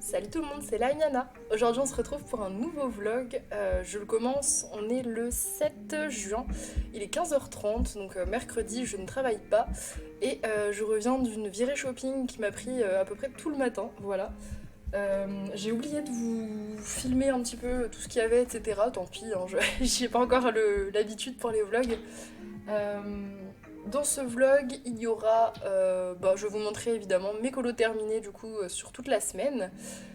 Salut tout le monde, c'est Laïana. Aujourd'hui on se retrouve pour un nouveau vlog. Je le commence, on est le 7 juin, il est 15h30, donc mercredi je ne travaille pas. Et je reviens d'une virée shopping qui m'a pris à peu près tout le matin, voilà. J'ai oublié de vous filmer un petit peu tout ce qu'il y avait, etc. Tant pis, hein, j'ai pas encore l'habitude pour les vlogs. Euh, Dans ce vlog, il y aura, je vais vous montrer évidemment mes colos terminés du coup sur toute la semaine,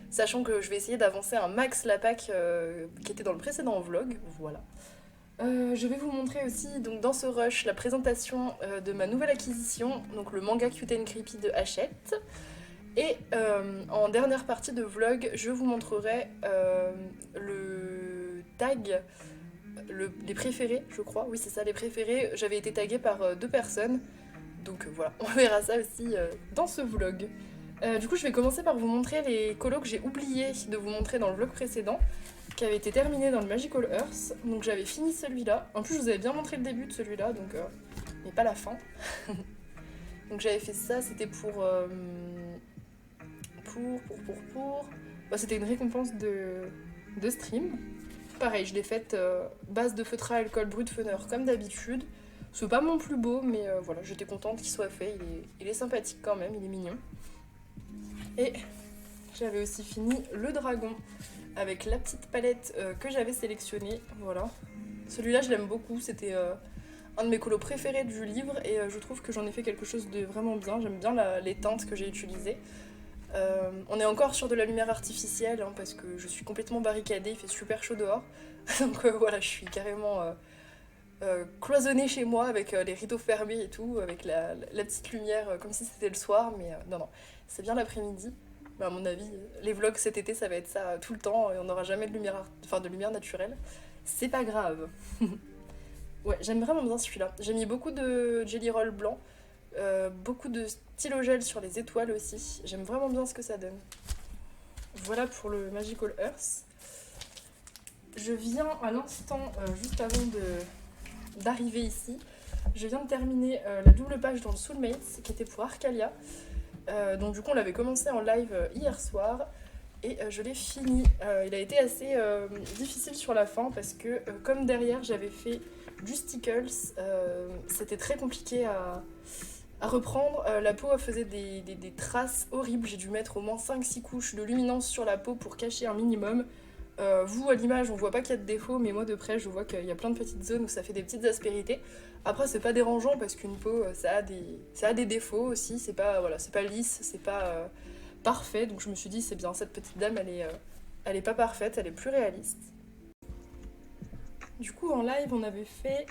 sachant que je vais essayer d'avancer un max la pack qui était dans le précédent vlog, voilà. Je vais vous montrer aussi donc dans ce rush la présentation de ma nouvelle acquisition, donc le manga Cute and Creepy de Hachette. Et en dernière partie de vlog, je vous montrerai le tag les préférés, je crois. Oui, c'est ça, les préférés. J'avais été taguée par deux personnes. Donc voilà, on verra ça aussi dans ce vlog. Du coup, je vais commencer par vous montrer les colos que j'ai oublié de vous montrer dans le vlog précédent, qui avait été terminé dans le Magical Earth. Donc j'avais fini celui-là. En plus, je vous avais bien montré le début de celui-là, donc mais pas la fin. Donc j'avais fait ça, c'était Bah, c'était une récompense de stream. Pareil, je l'ai faite base de feutre à alcool brut funner comme d'habitude. C'est pas mon plus beau, mais voilà, j'étais contente qu'il soit fait. Il est sympathique quand même, il est mignon. Et j'avais aussi fini le dragon avec la petite palette que j'avais sélectionnée. Voilà. Celui-là, je l'aime beaucoup. C'était un de mes colos préférés du livre et je trouve que j'en ai fait quelque chose de vraiment bien. J'aime bien les teintes que j'ai utilisées. On est encore sur de la lumière artificielle hein, parce que je suis complètement barricadée, il fait super chaud dehors. Donc voilà, je suis carrément cloisonnée chez moi avec les rideaux fermés et tout, avec la petite lumière comme si c'était le soir, mais non, c'est bien l'après-midi. Mais à mon avis, les vlogs cet été, ça va être ça tout le temps et on n'aura jamais de de lumière naturelle. C'est pas grave. Ouais, j'aime vraiment bien celui-là. J'ai mis beaucoup de jelly roll blanc. Beaucoup de stylo gel sur les étoiles aussi. J'aime vraiment bien ce que ça donne. Voilà pour le Magical Earth. Je viens à l'instant, juste avant d'arriver ici, je viens de terminer la double page dans le Soulmates qui était pour Arcalia. Donc du coup on l'avait commencé en live hier soir et je l'ai fini. Il a été assez difficile sur la fin parce que comme derrière j'avais fait du Stickles, c'était très compliqué à reprendre. La peau faisait des traces horribles, j'ai dû mettre au moins 5-6 couches de luminance sur la peau pour cacher un minimum. Vous à l'image on voit pas qu'il y a de défauts, mais moi de près je vois qu'il y a plein de petites zones où ça fait des petites aspérités. Après c'est pas dérangeant parce qu'une peau ça a des défauts aussi, c'est pas lisse, c'est pas parfait, donc je me suis dit c'est bien, cette petite dame elle est pas parfaite, elle est plus réaliste. Du coup, en live, on avait fait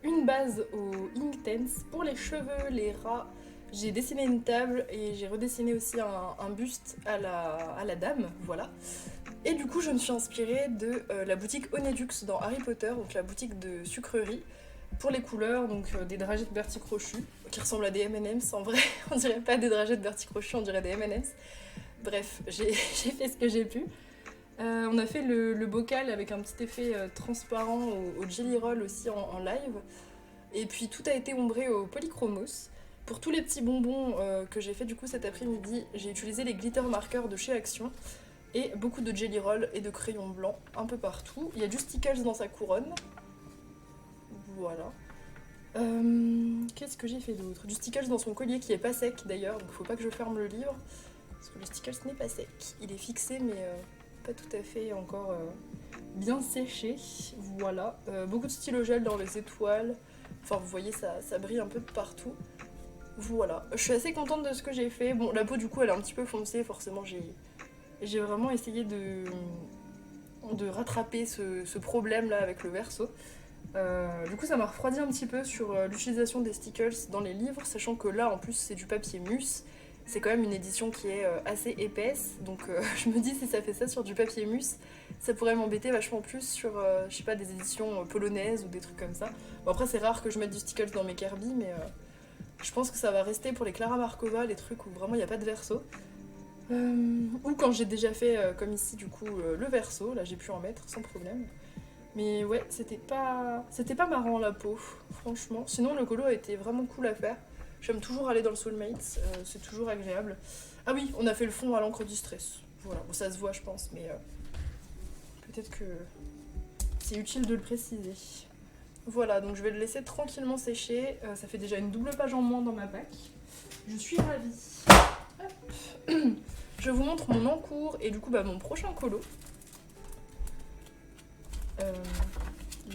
une base au Inktense pour les cheveux, les rats. J'ai dessiné une table et j'ai redessiné aussi un buste à la dame, voilà. Et du coup, je me suis inspirée de la boutique Onedux dans Harry Potter, donc la boutique de sucrerie, pour les couleurs, donc des dragées de Bertie Crochu, qui ressemblent à des M&M's. En vrai, on dirait pas des dragées de Bertie Crochu, on dirait des M&M's. Bref, j'ai fait ce que j'ai pu. On a fait le bocal avec un petit effet transparent au jelly roll aussi en live. Et puis tout a été ombré au polychromos. Pour tous les petits bonbons que j'ai fait du coup cet après-midi, j'ai utilisé les glitter markers de chez Action. Et beaucoup de jelly roll et de crayons blancs un peu partout. Il y a du stickers dans sa couronne. Voilà. Qu'est-ce que j'ai fait d'autre? Du stickers dans son collier qui est pas sec d'ailleurs, donc faut pas que je ferme le livre. Parce que le stickers n'est pas sec. Il est fixé mais pas tout à fait encore bien séché. Voilà. Beaucoup de stylo gel dans les étoiles. Enfin vous voyez ça brille un peu de partout. Voilà. Je suis assez contente de ce que j'ai fait. Bon la peau du coup elle est un petit peu foncée, forcément j'ai vraiment essayé de rattraper ce problème là avec le verso. Du coup ça m'a refroidi un petit peu sur l'utilisation des stickers dans les livres, sachant que là en plus c'est du papier mus. C'est quand même une édition qui est assez épaisse, donc je me dis si ça fait ça sur du papier mus, ça pourrait m'embêter vachement plus sur, je sais pas, des éditions polonaises ou des trucs comme ça. Bon après c'est rare que je mette du stickers dans mes Kirby, mais je pense que ça va rester pour les Clara Markova, les trucs où vraiment il n'y a pas de verso. Ou quand j'ai déjà fait, comme ici du coup, le verso, là j'ai pu en mettre sans problème. Mais ouais, c'était pas marrant la peau, franchement. Sinon le colo a été vraiment cool à faire. J'aime toujours aller dans le Soulmates, c'est toujours agréable. Ah oui, on a fait le fond à l'encre distress. Voilà, bon, ça se voit je pense, mais peut-être que c'est utile de le préciser. Voilà, donc je vais le laisser tranquillement sécher. Ça fait déjà une double page en moins dans ma pack. Je suis ravie. Hop. Je vous montre mon encours et du coup mon prochain colo.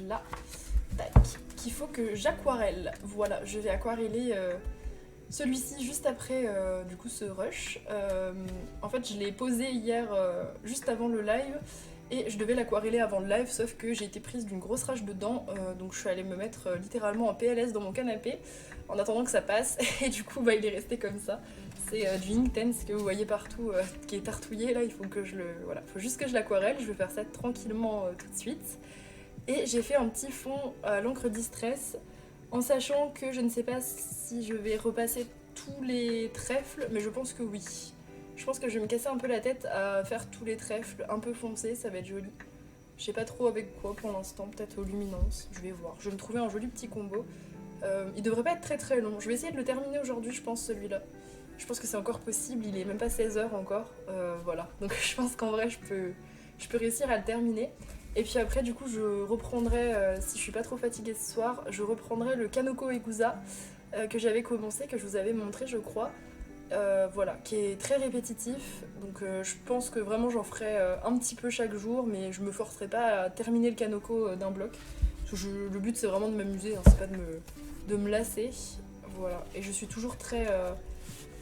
Là, tac, qu'il faut que j'aquarelle. Voilà, je vais aquareller celui-ci juste après du coup ce rush. En fait, je l'ai posé hier juste avant le live. Et je devais l'aquareller avant le live, sauf que j'ai été prise d'une grosse rage dedans, donc je suis allée me mettre littéralement en PLS dans mon canapé, en attendant que ça passe, et du coup il est resté comme ça. C'est du Inktense que vous voyez partout, qui est tartouillé, là il faut que je le... Voilà, faut juste que je l'aquarelle, je vais faire ça tranquillement tout de suite. Et j'ai fait un petit fond à l'encre Distress, en sachant que je ne sais pas si je vais repasser tous les trèfles, mais je pense que oui. Je pense que je vais me casser un peu la tête à faire tous les trèfles un peu foncés, ça va être joli. Je sais pas trop avec quoi pour l'instant, peut-être aux luminances, je vais voir. Je vais me trouver un joli petit combo. Il devrait pas être très très long. Je vais essayer de le terminer aujourd'hui, je pense, celui-là. Je pense que c'est encore possible, il est même pas 16h encore. Voilà, donc je pense qu'en vrai je peux réussir à le terminer. Et puis après du coup je reprendrai, si je suis pas trop fatiguée ce soir, je reprendrai le Kanoko Egusa que j'avais commencé, que je vous avais montré je crois. Voilà, qui est très répétitif, donc je pense que vraiment j'en ferai un petit peu chaque jour, mais je me forcerai pas à terminer le Kanoko d'un bloc. Le but c'est vraiment de m'amuser, hein, c'est pas de me lasser. Voilà, et je suis toujours très...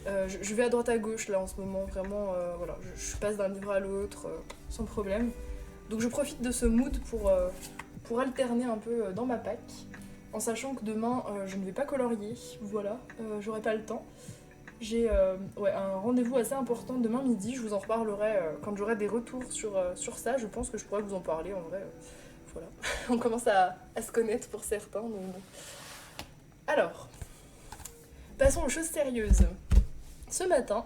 je vais à droite à gauche là en ce moment, vraiment, voilà, je passe d'un livre à l'autre sans problème. Donc je profite de ce mood pour alterner un peu dans ma pack, en sachant que demain je ne vais pas colorier, voilà, j'aurai pas le temps. J'ai un rendez-vous assez important demain midi, je vous en reparlerai quand j'aurai des retours sur ça, je pense que je pourrais vous en parler en vrai. Voilà, on commence à se connaître pour certains. Donc bon. Alors, passons aux choses sérieuses. Ce matin,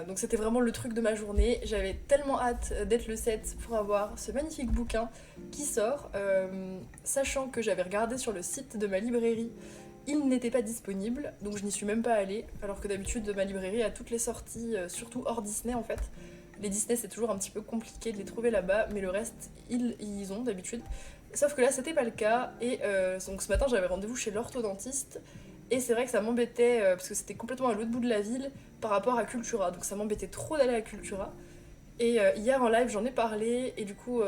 donc c'était vraiment le truc de ma journée, j'avais tellement hâte d'être le 7 pour avoir ce magnifique bouquin qui sort, sachant que j'avais regardé sur le site de ma librairie. Il n'était pas disponible, donc je n'y suis même pas allée, alors que d'habitude ma librairie a toutes les sorties, surtout hors Disney en fait. Les Disney c'est toujours un petit peu compliqué de les trouver là-bas, mais le reste ils ont d'habitude. Sauf que là c'était pas le cas, et donc ce matin j'avais rendez-vous chez l'orthodontiste, et c'est vrai que ça m'embêtait, parce que c'était complètement à l'autre bout de la ville par rapport à Cultura, donc ça m'embêtait trop d'aller à Cultura. Et hier en live j'en ai parlé et du coup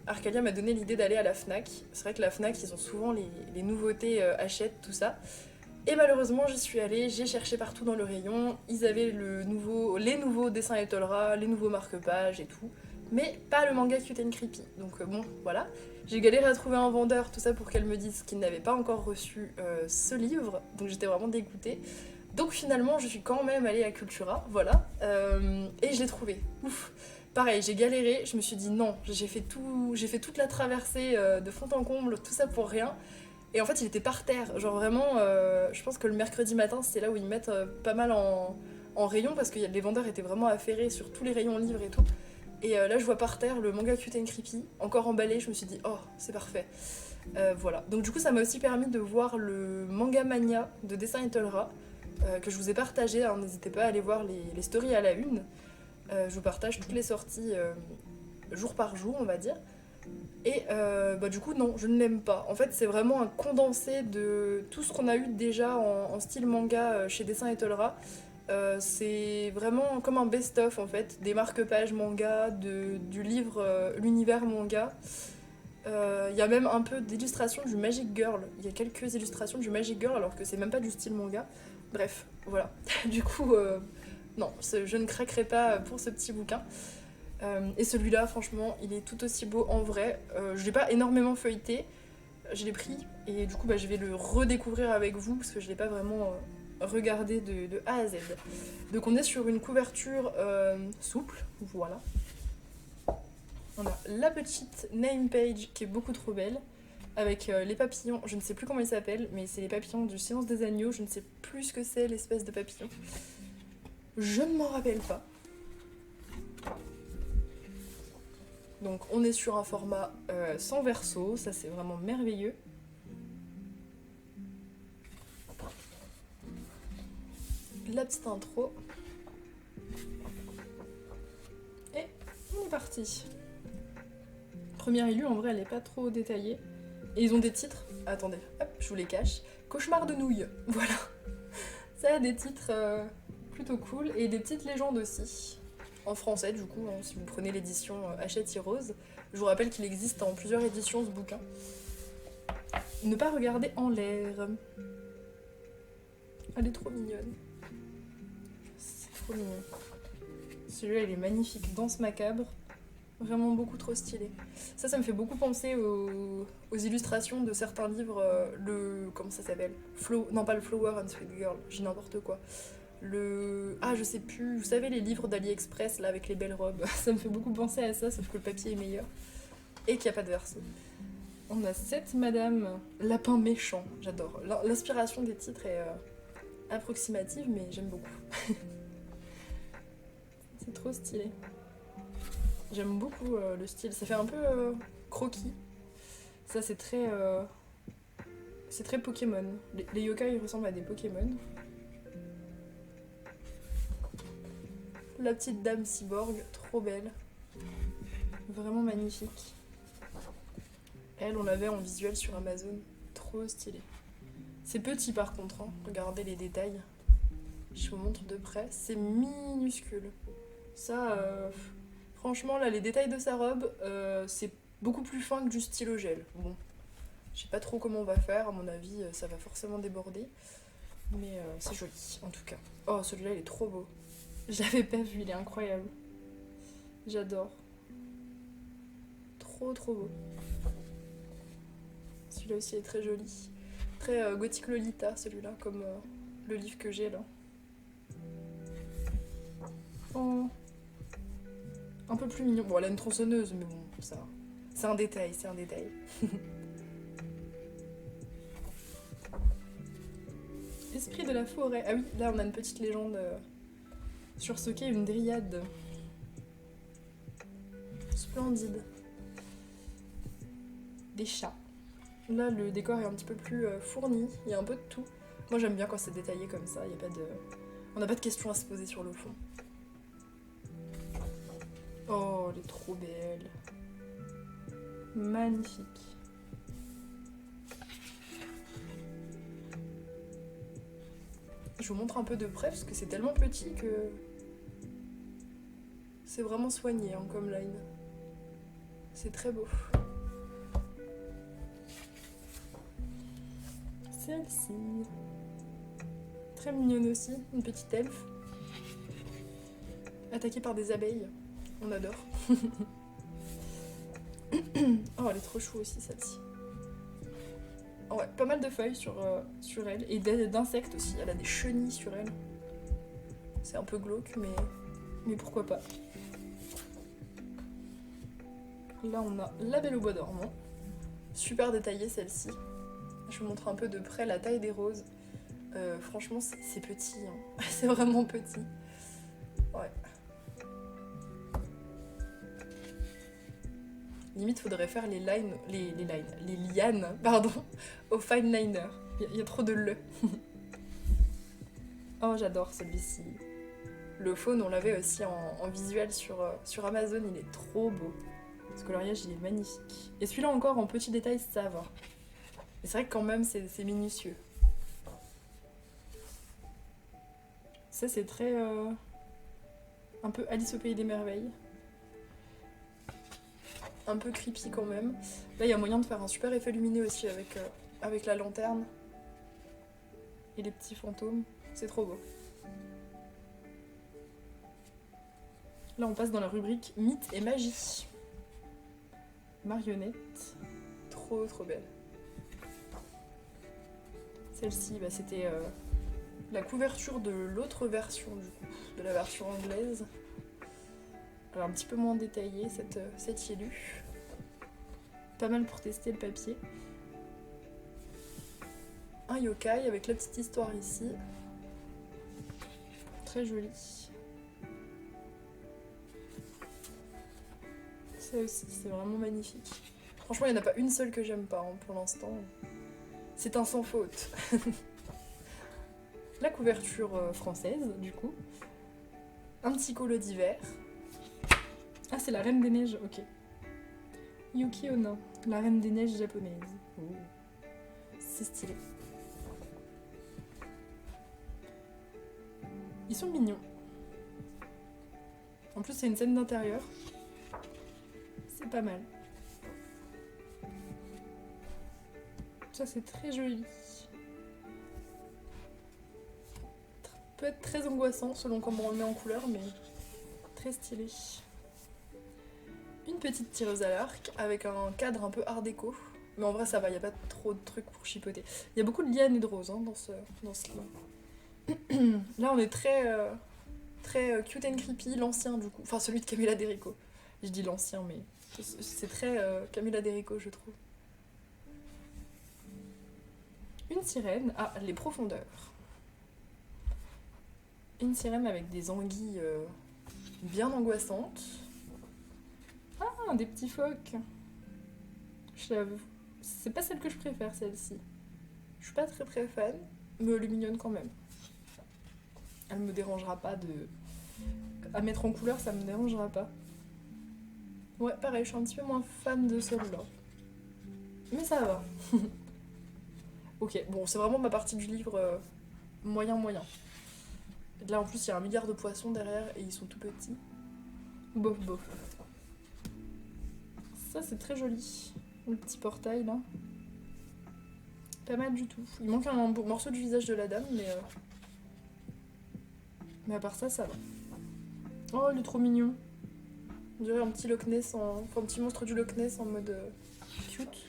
Arcalia m'a donné l'idée d'aller à la Fnac. C'est vrai que la Fnac ils ont souvent les nouveautés Hachette, tout ça. Et malheureusement j'y suis allée, j'ai cherché partout dans le rayon, ils avaient les nouveaux dessins Etolra, les nouveaux marque-pages et tout, mais pas le manga Cute and Creepy. Donc bon voilà, j'ai galéré à trouver un vendeur, tout ça pour qu'elle me dise qu'il n'avait pas encore reçu ce livre, donc j'étais vraiment dégoûtée. Donc finalement, je suis quand même allée à Cultura, voilà, et je l'ai trouvé. Ouf. Pareil, j'ai galéré, je me suis dit non, j'ai fait toute la traversée de fond en comble, tout ça pour rien. Et en fait, il était par terre, genre vraiment, je pense que le mercredi matin, c'est là où ils mettent pas mal en rayon, parce que les vendeurs étaient vraiment affairés sur tous les rayons livres et tout. Et là, je vois par terre le manga Cute and Creepy, encore emballé, je me suis dit oh, c'est parfait. Voilà. Donc du coup, ça m'a aussi permis de voir le Manga Mania de Dessin Etolra, que je vous ai partagé, hein, n'hésitez pas à aller voir les stories à la une. Je vous partage toutes les sorties jour par jour, on va dire. Et du coup, non, je ne l'aime pas. En fait, c'est vraiment un condensé de tout ce qu'on a eu déjà en style manga chez Dessin Etolra. C'est vraiment comme un best-of en fait, des marque-pages manga, du livre L'univers manga. Il y a même un peu d'illustrations du Magic Girl. Il y a quelques illustrations du Magic Girl alors que c'est même pas du style manga. Bref, voilà. Du coup, non, je ne craquerai pas pour ce petit bouquin. Et celui-là, franchement, il est tout aussi beau en vrai. Je l'ai pas énormément feuilleté, je l'ai pris et du coup, je vais le redécouvrir avec vous parce que je l'ai pas vraiment regardé de A à Z. Donc on est sur une couverture souple, voilà. On a la petite name page qui est beaucoup trop belle, avec les papillons, je ne sais plus comment ils s'appellent, mais c'est les papillons du Silence des Agneaux, je ne sais plus ce que c'est l'espèce de papillon. Je ne m'en rappelle pas. Donc on est sur un format sans verso, ça c'est vraiment merveilleux. La petite intro. parti. Première élue, en vrai, elle est pas trop détaillée. Et ils ont des titres. Attendez, hop, je vous les cache. Cauchemar de nouilles, voilà. Ça a des titres plutôt cool. Et des petites légendes aussi. En français, du coup, hein, si vous prenez l'édition Hachette Rose. Je vous rappelle qu'il existe en plusieurs éditions ce bouquin. Ne pas regarder en l'air. Elle est trop mignonne. C'est trop mignon. Celui-là, il est magnifique. Danse macabre. Vraiment beaucoup trop stylé. Ça me fait beaucoup penser aux illustrations de certains livres. Comment ça s'appelle, non, pas le Flower and Sweet Girl, j'ai n'importe quoi. Je sais plus. Vous savez, les livres d'AliExpress, là, avec les belles robes. Ça me fait beaucoup penser à ça, sauf que le papier est meilleur. Et qu'il n'y a pas de verso. On a cette madame lapin méchant. J'adore. L'inspiration des titres est approximative, mais j'aime beaucoup. C'est trop stylé. J'aime beaucoup le style. Ça fait un peu croquis. Ça, c'est très Pokémon. Les yokai, ils ressemblent à des Pokémon. La petite dame cyborg, trop belle. Vraiment magnifique. Elle, on l'avait en visuel sur Amazon. Trop stylé. C'est petit par contre, hein. Regardez les détails. Je vous montre de près. C'est minuscule. Ça, franchement, là, les détails de sa robe, c'est beaucoup plus fin que du stylo gel. Bon, je sais pas trop comment on va faire. À mon avis, ça va forcément déborder. Mais c'est joli, en tout cas. Oh, celui-là, il est trop beau. Je l'avais pas vu, il est incroyable. J'adore. Trop, trop beau. Celui-là aussi est très joli. Très gothique Lolita, celui-là, comme le livre que j'ai, là. Oh. Un peu plus mignon. Bon, elle a une tronçonneuse, mais bon, ça... C'est un détail, c'est un détail. Esprit de la forêt. Ah oui, là, on a une petite légende sur ce qu'est une dryade. Splendide. Des chats. Là, le décor est un petit peu plus fourni. Il y a un peu de tout. Moi, j'aime bien quand c'est détaillé comme ça. Il y a pas de... On n'a pas de questions à se poser sur le fond. Oh, elle est trop belle. Magnifique. Je vous montre un peu de près parce que c'est tellement petit que... C'est vraiment soigné hein, comme line. C'est très beau. Celle-ci. Très mignonne aussi, une petite elfe. Attaquée par des abeilles. On adore. Oh, elle est trop chou aussi celle-ci. Oh, ouais, pas mal de feuilles sur elle. Et d'insectes aussi. Elle a des chenilles sur elle. C'est un peu glauque, mais pourquoi pas. Là, on a la Belle au bois dormant. Super détaillée celle-ci. Je vous montre un peu de près la taille des roses. Franchement, c'est petit. Hein. C'est vraiment petit. Ouais. Limite, faudrait faire les lianes, pardon, au fine liner. Il y a trop de le. Oh, j'adore celui-ci. Le faune, on l'avait aussi en visuel sur Amazon, il est trop beau. Ce coloriage, il est magnifique. Et celui-là encore, en petit détail, ça va. Mais c'est vrai que quand même, c'est minutieux. Ça, c'est très... un peu Alice au Pays des Merveilles. Un peu creepy quand même. Là, il y a moyen de faire un super effet lumineux aussi avec la lanterne. Et les petits fantômes. C'est trop beau. Là, on passe dans la rubrique mythe et magie. Marionnette. Trop, trop belle. Celle-ci, bah, c'était la couverture de l'autre version, du coup, de la version anglaise. Alors, un petit peu moins détaillée, cette Yelu. Pas mal pour tester le papier. Un yokai avec la petite histoire ici. Très joli. Ça aussi, c'est vraiment magnifique. Franchement, il n'y en a pas une seule que j'aime pas hein, pour l'instant. C'est un sans faute. La couverture française, du coup. Un petit colo d'hiver. Ah, c'est la Reine des Neiges, ok. Yuki Onna, la Reine des Neiges japonaise. Oh. C'est stylé. Ils sont mignons. En plus, c'est une scène d'intérieur. C'est pas mal. Ça, c'est très joli. Peut être très angoissant selon comment on le met en couleur, mais très stylé. Une petite tireuse à l'arc avec un cadre un peu art déco. Mais en vrai, ça va, il n'y a pas trop de trucs pour chipoter. Il y a beaucoup de lianes et de roses dans ce livre. Là, on est très cute and creepy, l'ancien du coup. Enfin, celui de Camilla Derico. Je dis l'ancien, mais c'est très Camilla Derico, je trouve. Une sirène. Ah, les profondeurs. Une sirène avec des anguilles bien angoissantes. Ah, des petits phoques. Je l'avoue. C'est pas celle que je préfère, celle-ci. Je suis pas très fan, mais elle est mignonne quand même. Elle me dérangera pas de... À mettre en couleur, ça me dérangera pas. Ouais, pareil, je suis un petit peu moins fan de celle-là. Mais ça va. Ok, bon, c'est vraiment ma partie du livre moyen. Là, en plus, il y a 1 milliard de poissons derrière et ils sont tout petits. Bof. Ça, c'est très joli. Le petit portail, là. Pas mal du tout. Il manque un morceau du visage de la dame, mais à part ça, ça va. Oh, il est trop mignon. On dirait un petit Loch Ness, enfin, un petit monstre du Loch Ness en mode cute.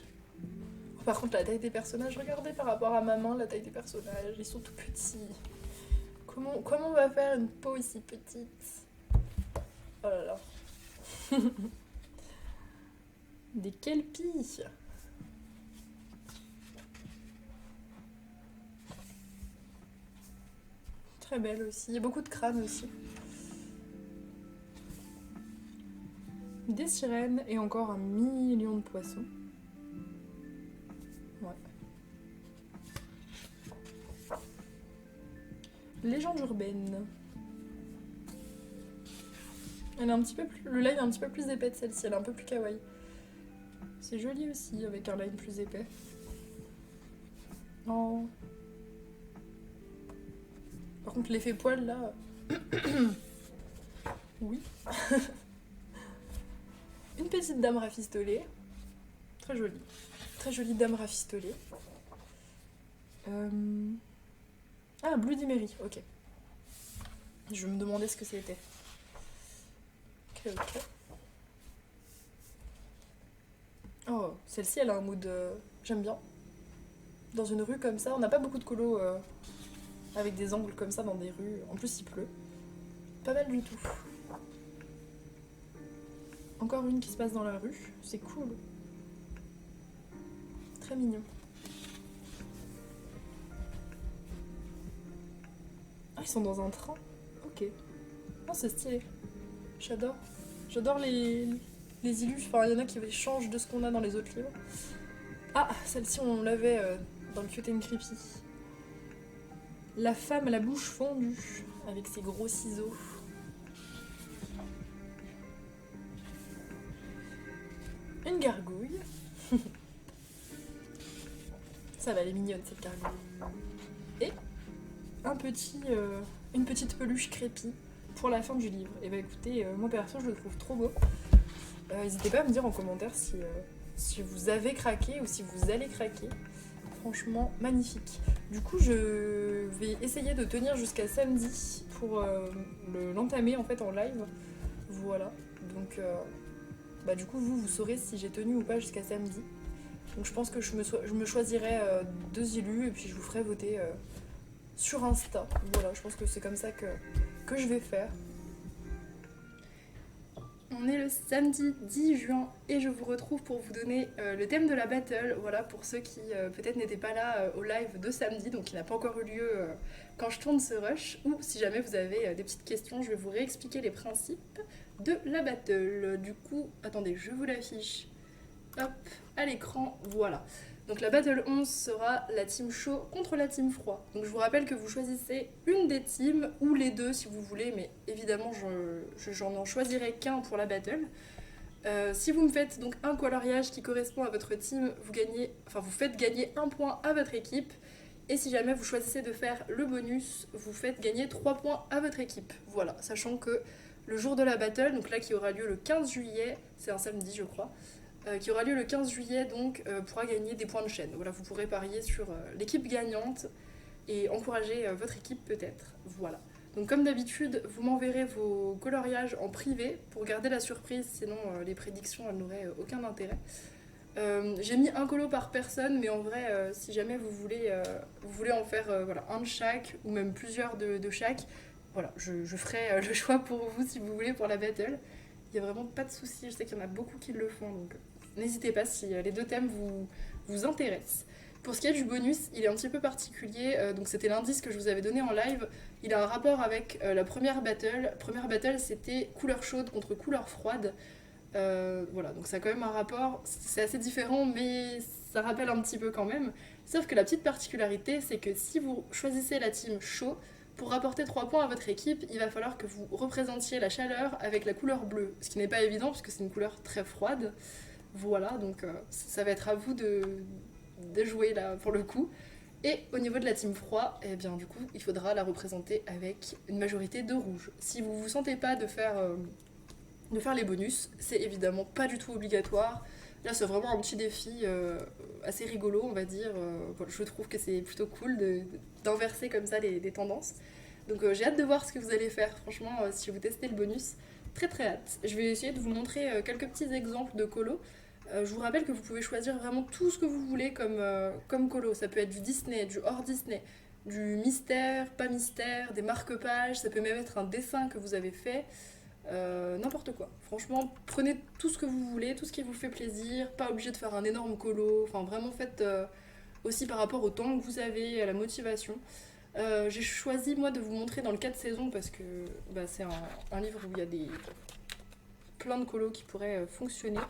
Par contre, la taille des personnages, regardez par rapport à ma main, la taille des personnages, ils sont tout petits. Comment on va faire une peau aussi petite? Oh là là. Des kelpies. Très belle aussi. Il y a beaucoup de crânes aussi. Des sirènes et encore 1 million de poissons. Ouais. Légende urbaine. Elle est un petit peu plus... Le line est un petit peu plus épais de celle-ci, elle est un peu plus kawaii. C'est joli aussi avec un line plus épais. Oh. Par contre, l'effet poil là. Oui. Une petite dame rafistolée. Très jolie. Très jolie dame rafistolée. Ah, Bloody Mary, ok. Je me demandais ce que c'était. Ok. Oh, celle-ci, elle a un mood... j'aime bien. Dans une rue comme ça, on n'a pas beaucoup de colos avec des angles comme ça dans des rues. En plus, il pleut. Pas mal du tout. Encore une qui se passe dans la rue. C'est cool. Très mignon. Ah, ils sont dans un train. Ok. Oh, c'est stylé. J'adore. J'adore les illus. Enfin, il y en a qui changent de ce qu'on a dans les autres livres. Ah, celle-ci, on l'avait dans le Cute and Creepy. La femme à la bouche fondue, avec ses gros ciseaux. Une gargouille. Ça va, elle est mignonne cette gargouille. Et une petite peluche crépie pour la fin du livre. Et bah écoutez, moi perso je le trouve trop beau. N'hésitez pas à me dire en commentaire si vous avez craqué ou si vous allez craquer. Franchement magnifique. Du coup je vais essayer de tenir jusqu'à samedi pour l'entamer en fait en live. Voilà. Donc bah du coup vous saurez si j'ai tenu ou pas jusqu'à samedi. Donc je pense que je me choisirai 2 élus et puis je vous ferai voter sur Insta. Voilà, je pense que c'est comme ça que je vais faire. On est le samedi 10 juin et je vous retrouve pour vous donner le thème de la battle. Voilà, pour ceux qui peut-être n'étaient pas là au live de samedi, donc qui n'a pas encore eu lieu quand je tourne ce rush. Ou si jamais vous avez des petites questions, je vais vous réexpliquer les principes de la battle. Du coup, attendez, je vous l'affiche. Hop, à l'écran, voilà. Donc la Battle 11 sera la team chaud contre la team froid. Donc je vous rappelle que vous choisissez une des teams, ou les deux si vous voulez, mais évidemment j'en en choisirai qu'un pour la battle. Si vous me faites donc un coloriage qui correspond à votre team, vous faites gagner un point à votre équipe. Et si jamais vous choisissez de faire le bonus, vous faites gagner 3 points à votre équipe. Voilà, sachant que le jour de la battle, donc là qui aura lieu le 15 juillet, c'est un samedi je crois, qui aura lieu le 15 juillet, donc pourra gagner des points de chaîne. Voilà, vous pourrez parier sur l'équipe gagnante et encourager votre équipe peut-être. Voilà. Donc comme d'habitude, vous m'enverrez vos coloriages en privé pour garder la surprise, sinon les prédictions elles n'auraient aucun intérêt. J'ai mis un colo par personne, mais en vrai, si jamais vous voulez en faire voilà, un de chaque, ou même plusieurs de chaque, voilà, je ferai le choix pour vous si vous voulez pour la battle. Il n'y a vraiment pas de souci, je sais qu'il y en a beaucoup qui le font, donc n'hésitez pas si les deux thèmes vous intéressent. Pour ce qui est du bonus, il est un petit peu particulier, donc c'était l'indice que je vous avais donné en live. Il a un rapport avec la première battle. Première battle, c'était couleur chaude contre couleur froide. Voilà, donc ça a quand même un rapport, c'est assez différent, mais ça rappelle un petit peu quand même. Sauf que la petite particularité, c'est que si vous choisissez la team chaud, pour rapporter 3 points à votre équipe, il va falloir que vous représentiez la chaleur avec la couleur bleue. Ce qui n'est pas évident, puisque c'est une couleur très froide. Voilà, donc ça va être à vous de jouer là pour le coup. Et au niveau de la team froid, eh bien du coup, il faudra la représenter avec une majorité de rouge. Si vous vous sentez pas de faire les bonus, c'est évidemment pas du tout obligatoire. Là, c'est vraiment un petit défi assez rigolo, on va dire. Je trouve que c'est plutôt cool d'inverser comme ça les tendances. Donc j'ai hâte de voir ce que vous allez faire, franchement, si vous testez le bonus. Très très hâte. Je vais essayer de vous montrer quelques petits exemples de colo. Je vous rappelle que vous pouvez choisir vraiment tout ce que vous voulez comme colo. Ça peut être du Disney, du hors Disney, du mystère, pas mystère, des marque-pages, ça peut même être un dessin que vous avez fait. N'importe quoi. Franchement, prenez tout ce que vous voulez, tout ce qui vous fait plaisir, pas obligé de faire un énorme colo. Enfin, vraiment, faites aussi par rapport au temps que vous avez, à la motivation. J'ai choisi, moi, de vous montrer dans le 4 saisons parce que c'est un livre où il y a plein de colos qui pourraient fonctionner.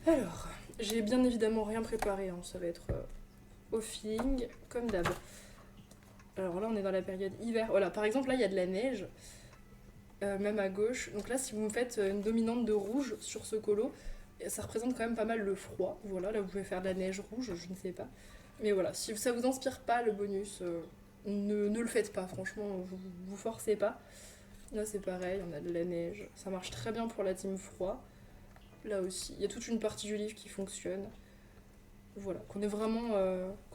Alors, j'ai bien évidemment rien préparé, hein. Ça va être au feeling, comme d'hab. Alors là, on est dans la période hiver. Voilà, par exemple, là, il y a de la neige. Même à gauche. Donc là, si vous me faites une dominante de rouge sur ce colo, ça représente quand même pas mal le froid. Voilà, là vous pouvez faire de la neige rouge, je ne sais pas. Mais voilà, si ça vous inspire pas le bonus, ne le faites pas, franchement, vous forcez pas. Là c'est pareil, on a de la neige. Ça marche très bien pour la team froid. Là aussi, il y a toute une partie du livre qui fonctionne. Voilà, qu'on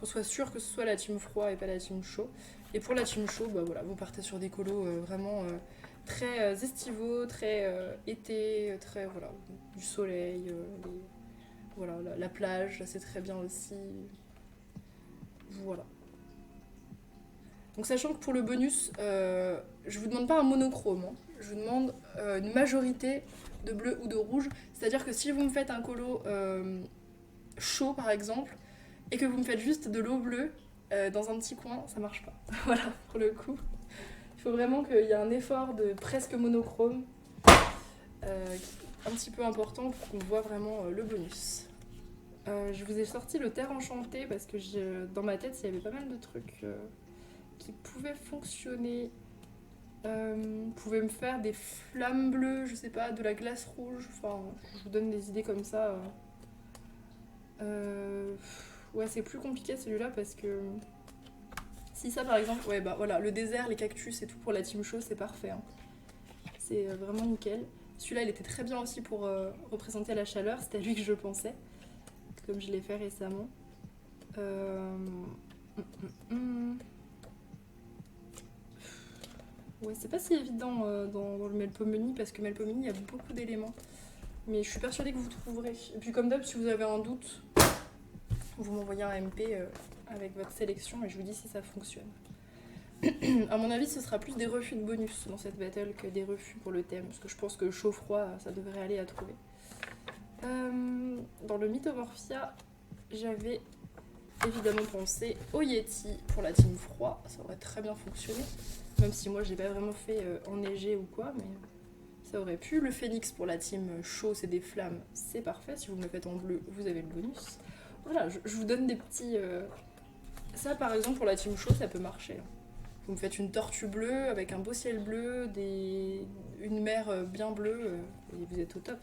soit sûr que ce soit la team froid et pas la team chaud. Et pour la team chaud, voilà, vous partez sur des colos vraiment très estivaux, très été, très voilà, du soleil, voilà, la plage, là, c'est très bien aussi. Voilà. Donc sachant que pour le bonus, je vous demande pas un monochrome, hein. Je vous demande une majorité de bleu ou de rouge. C'est-à-dire que si vous me faites un colo chaud par exemple, et que vous me faites juste de l'eau bleue dans un petit coin, ça marche pas. Voilà, pour le coup. Il faut vraiment qu'il y ait un effort de presque monochrome un petit peu important pour qu'on voit vraiment le bonus. Je vous ai sorti le terre enchanté parce que dans ma tête il y avait pas mal de trucs qui pouvaient fonctionner. Vous pouvez me faire des flammes bleues, je sais pas, de la glace rouge, enfin je vous donne des idées comme ça. Ouais, c'est plus compliqué celui-là parce que si ça par exemple, ouais voilà, le désert, les cactus et tout pour la team chaud, c'est parfait, hein. C'est vraiment nickel. Celui-là, il était très bien aussi pour représenter la chaleur, c'était à lui que je pensais, comme je l'ai fait récemment. Ouais, c'est pas si évident dans le Melpomene parce que Melpomene, il y a beaucoup d'éléments. Mais je suis persuadée que vous trouverez. Et puis comme d'hab, si vous avez un doute, vous m'envoyez un MP avec votre sélection et je vous dis si ça fonctionne. À mon avis, ce sera plus des refus de bonus dans cette battle que des refus pour le thème, parce que je pense que chaud-froid, ça devrait aller à trouver. Dans le Mythomorphia, j'avais évidemment pensé au Yeti pour la team froid, ça aurait très bien fonctionné, même si moi j'ai pas vraiment fait enneigé ou quoi, mais ça aurait pu. Le Phénix pour la team chaud, c'est des flammes, c'est parfait, si vous me le faites en bleu, vous avez le bonus. Voilà, je vous donne des petits... Ça, par exemple, pour la team chaud, ça peut marcher. Vous me faites une tortue bleue avec un beau ciel bleu, une mer bien bleue, et vous êtes au top.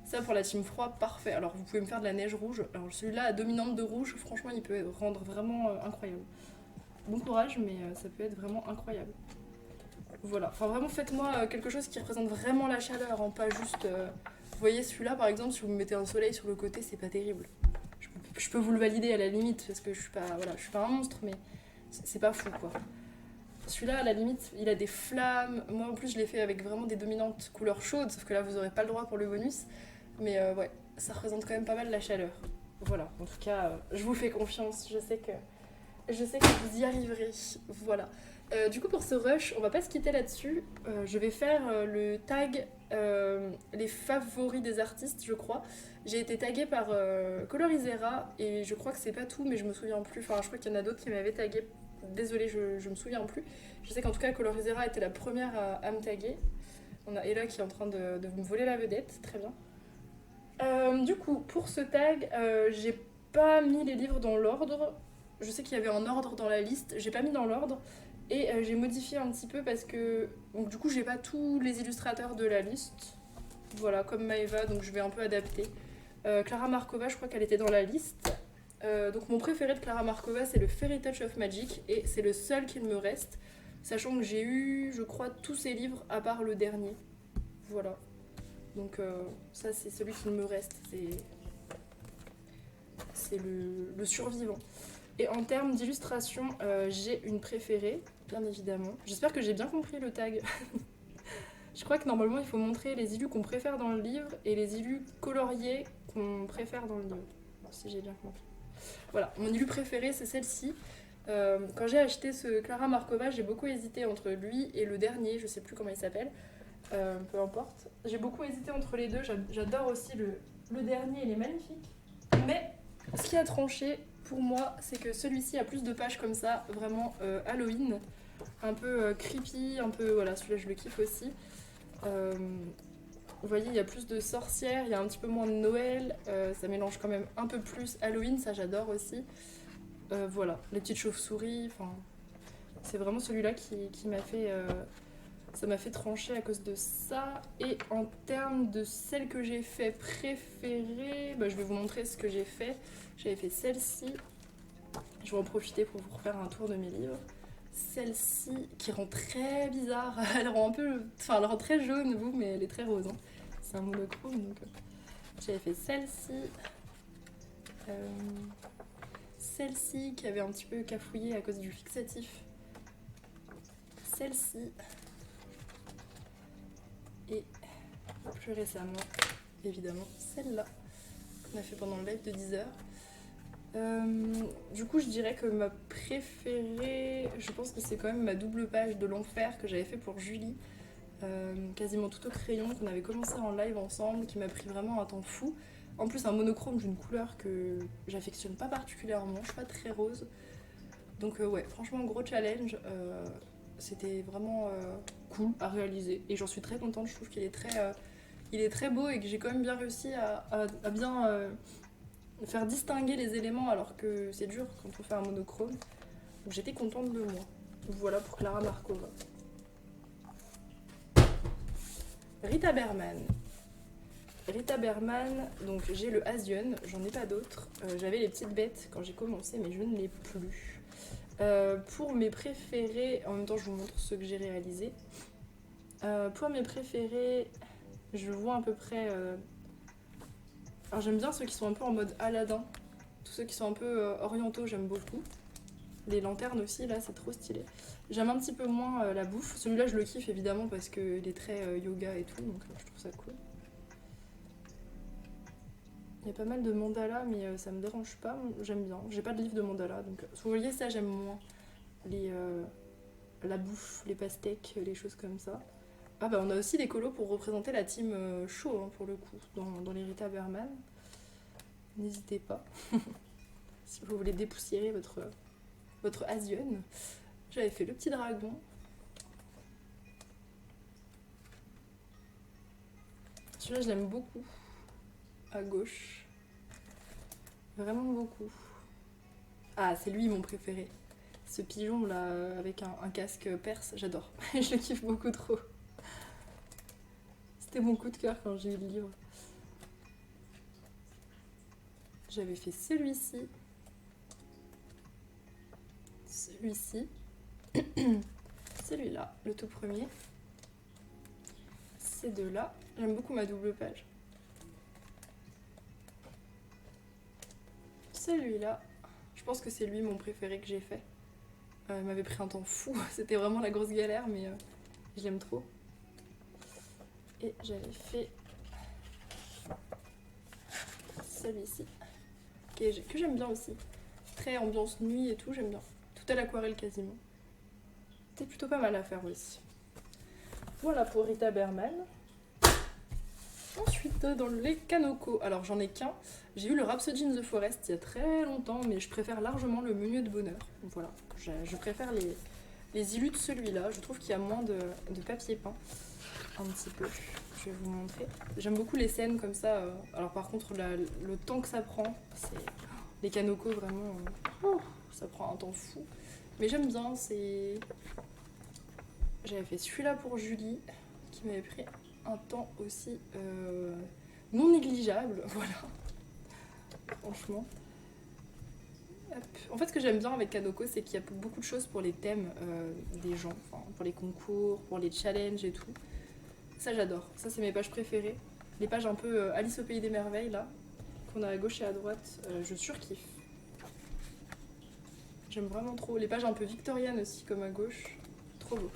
Ça, pour la team froid, parfait. Alors, vous pouvez me faire de la neige rouge. Alors, celui-là, à dominante de rouge, franchement, il peut rendre vraiment incroyable. Bon courage, mais ça peut être vraiment incroyable. Voilà. Enfin, vraiment, faites-moi quelque chose qui représente vraiment la chaleur, hein, pas juste... Vous voyez, celui-là, par exemple, si vous me mettez un soleil sur le côté, c'est pas terrible. Je peux vous le valider à la limite, parce que je suis pas, voilà, je suis pas un monstre, mais c'est pas fou, quoi. Celui-là, à la limite, il a des flammes. Moi, en plus, je l'ai fait avec vraiment des dominantes couleurs chaudes, sauf que là, vous aurez pas le droit pour le bonus. Mais ouais, ça représente quand même pas mal la chaleur. Voilà, en tout cas, je vous fais confiance. Je sais que vous y arriverez. Voilà. Du coup, pour ce rush, on va pas se quitter là-dessus. Je vais faire le tag les favoris des artistes, je crois. J'ai été taguée par Colorizera et je crois que c'est pas tout, mais je me souviens plus. Enfin, je crois qu'il y en a d'autres qui m'avaient tagué. Désolée, je me souviens plus. Je sais qu'en tout cas, Colorizera était la première à me taguer. On a Ella qui est en train de me voler la vedette. Très bien. Du coup, pour ce tag, j'ai pas mis les livres dans l'ordre. Je sais qu'il y avait un ordre dans la liste, j'ai pas mis dans l'ordre. Et j'ai modifié un petit peu parce que. Donc, du coup, j'ai pas tous les illustrateurs de la liste. Voilà, comme Maeva, donc je vais un peu adapter. Clara Markova, je crois qu'elle était dans la liste. Donc, mon préféré de Clara Markova, c'est le Fairy Touch of Magic. Et c'est le seul qu'il me reste. Sachant que j'ai eu, je crois, tous ses livres à part le dernier. Voilà. Donc ça c'est celui qui me reste, c'est le survivant. Et en termes d'illustration, j'ai une préférée, bien évidemment. J'espère que j'ai bien compris le tag. Je crois que normalement il faut montrer les illus qu'on préfère dans le livre et les illus coloriés qu'on préfère dans le livre. Si j'ai bien compris. Voilà, mon illu préféré c'est celle-ci. Quand j'ai acheté ce Clara Markova, j'ai beaucoup hésité entre lui et le dernier, je sais plus comment il s'appelle. Peu importe. J'ai beaucoup hésité entre les deux. J'adore aussi le dernier, il est magnifique. Mais ce qui a tranché pour moi, c'est que celui-ci a plus de pages comme ça, vraiment Halloween, un peu creepy, un peu voilà, celui-là je le kiffe aussi. Vous voyez, il y a plus de sorcières, il y a un petit peu moins de Noël, ça mélange quand même un peu plus Halloween, ça j'adore aussi. Voilà, les petites chauves-souris, enfin, c'est vraiment celui-là qui m'a fait. Ça m'a fait trancher à cause de ça. Et en termes de celle que j'ai fait préférée, bah, je vais vous montrer ce que j'ai fait. J'avais fait celle-ci. Je vais en profiter pour vous refaire un tour de mes livres. Celle-ci qui rend très bizarre. Elle rend un peu. Enfin, elle rend très jaune, vous, mais elle est très rose. Hein. C'est un monochrome. Donc... J'avais fait celle-ci. Celle-ci qui avait un petit peu cafouillé à cause du fixatif. Celle-ci. Et plus récemment, évidemment, celle-là, qu'on a fait pendant le live de 10 heures. Du coup, je dirais que ma préférée, je pense que c'est quand même ma double page de l'enfer que j'avais fait pour Julie, quasiment tout au crayon, qu'on avait commencé en live ensemble, qui m'a pris vraiment un temps fou. En plus, un monochrome d'une couleur que j'affectionne pas particulièrement, je suis pas très rose. Donc ouais, franchement, gros challenge. C'était vraiment cool à réaliser et j'en suis très contente. Je trouve qu'il est très beau et que j'ai quand même bien réussi à bien faire distinguer les éléments alors que c'est dur quand on fait un monochrome. Donc j'étais contente de moi. Voilà pour Clara Markova. Rita Berman. Rita Berman, donc j'ai le Asian, j'en ai pas d'autres. J'avais les petites bêtes quand j'ai commencé mais je ne l'ai plus. Pour mes préférés, en même temps je vous montre ceux que j'ai réalisés. Pour mes préférés, je vois à peu près. Alors j'aime bien ceux qui sont un peu en mode Aladdin. Tous ceux qui sont un peu orientaux, j'aime beaucoup. Les lanternes aussi, là, c'est trop stylé. J'aime un petit peu moins la bouffe. Celui-là, je le kiffe évidemment parce qu'il est très yoga et tout, donc je trouve ça cool. Il y a pas mal de mandalas, mais ça me dérange pas. J'aime bien. J'ai pas de livre de mandala, donc vous voyez ça, j'aime moins. La bouffe, les pastèques, les choses comme ça. Ah bah on a aussi des colos pour représenter la team chaud hein, pour le coup, dans les Rita Berman. N'hésitez pas. Si vous voulez dépoussiérer votre Asian. J'avais fait le petit dragon. Celui-là je l'aime beaucoup. À gauche. Vraiment beaucoup. Ah, c'est lui mon préféré. Ce pigeon là avec un casque perse, j'adore. Je le kiffe beaucoup trop. C'était mon coup de cœur quand j'ai eu le livre. J'avais fait celui-ci. Celui-ci. Celui-là, le tout premier. Ces deux-là. J'aime beaucoup ma double page. Celui-là. Je pense que c'est lui mon préféré que j'ai fait. Il m'avait pris un temps fou. C'était vraiment la grosse galère, mais je l'aime trop. Et j'avais fait celui-ci, que j'aime bien aussi. Très ambiance nuit et tout, j'aime bien. Tout à l'aquarelle quasiment. C'était plutôt pas mal à faire aussi. Voilà pour Rita Berman. Ensuite, dans les Kanoko, alors j'en ai qu'un. J'ai eu le Rhapsody in the Forest il y a très longtemps, mais je préfère largement le Meunier de Bonheur. Voilà, je préfère les illus de celui-là. Je trouve qu'il y a moins de papier peint. Un petit peu, je vais vous montrer. J'aime beaucoup les scènes comme ça. Alors par contre, le temps que ça prend, c'est les Kanoko vraiment, ça prend un temps fou. Mais j'aime bien, c'est... J'avais fait celui-là pour Julie, qui m'avait pris un temps aussi non négligeable, voilà. Franchement. Hop. En fait, ce que j'aime bien avec Kanoko, c'est qu'il y a beaucoup de choses pour les thèmes des gens, enfin, pour les concours, pour les challenges et tout. Ça, j'adore. Ça, c'est mes pages préférées. Les pages un peu Alice au Pays des Merveilles, là, qu'on a à gauche et à droite, je surkiffe. J'aime vraiment trop. Les pages un peu victoriennes aussi, comme à gauche. Trop beau.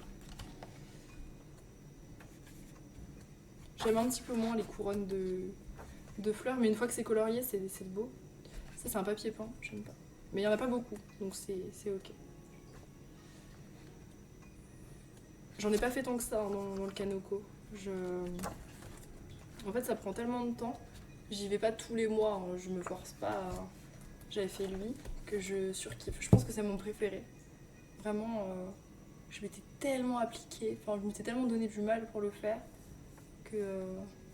J'aime un petit peu moins les couronnes de fleurs, mais une fois que c'est colorié, c'est beau. Ça, c'est un papier peint, j'aime pas. Mais il n'y en a pas beaucoup, donc c'est ok. J'en ai pas fait tant que ça hein, dans le Kanoko. En fait, ça prend tellement de temps. J'y vais pas tous les mois, hein. Je me force pas. J'avais fait lui, que je surkiffe. Je pense que c'est mon préféré. Vraiment, je m'étais tellement appliquée, enfin, je m'étais tellement donné du mal pour le faire, que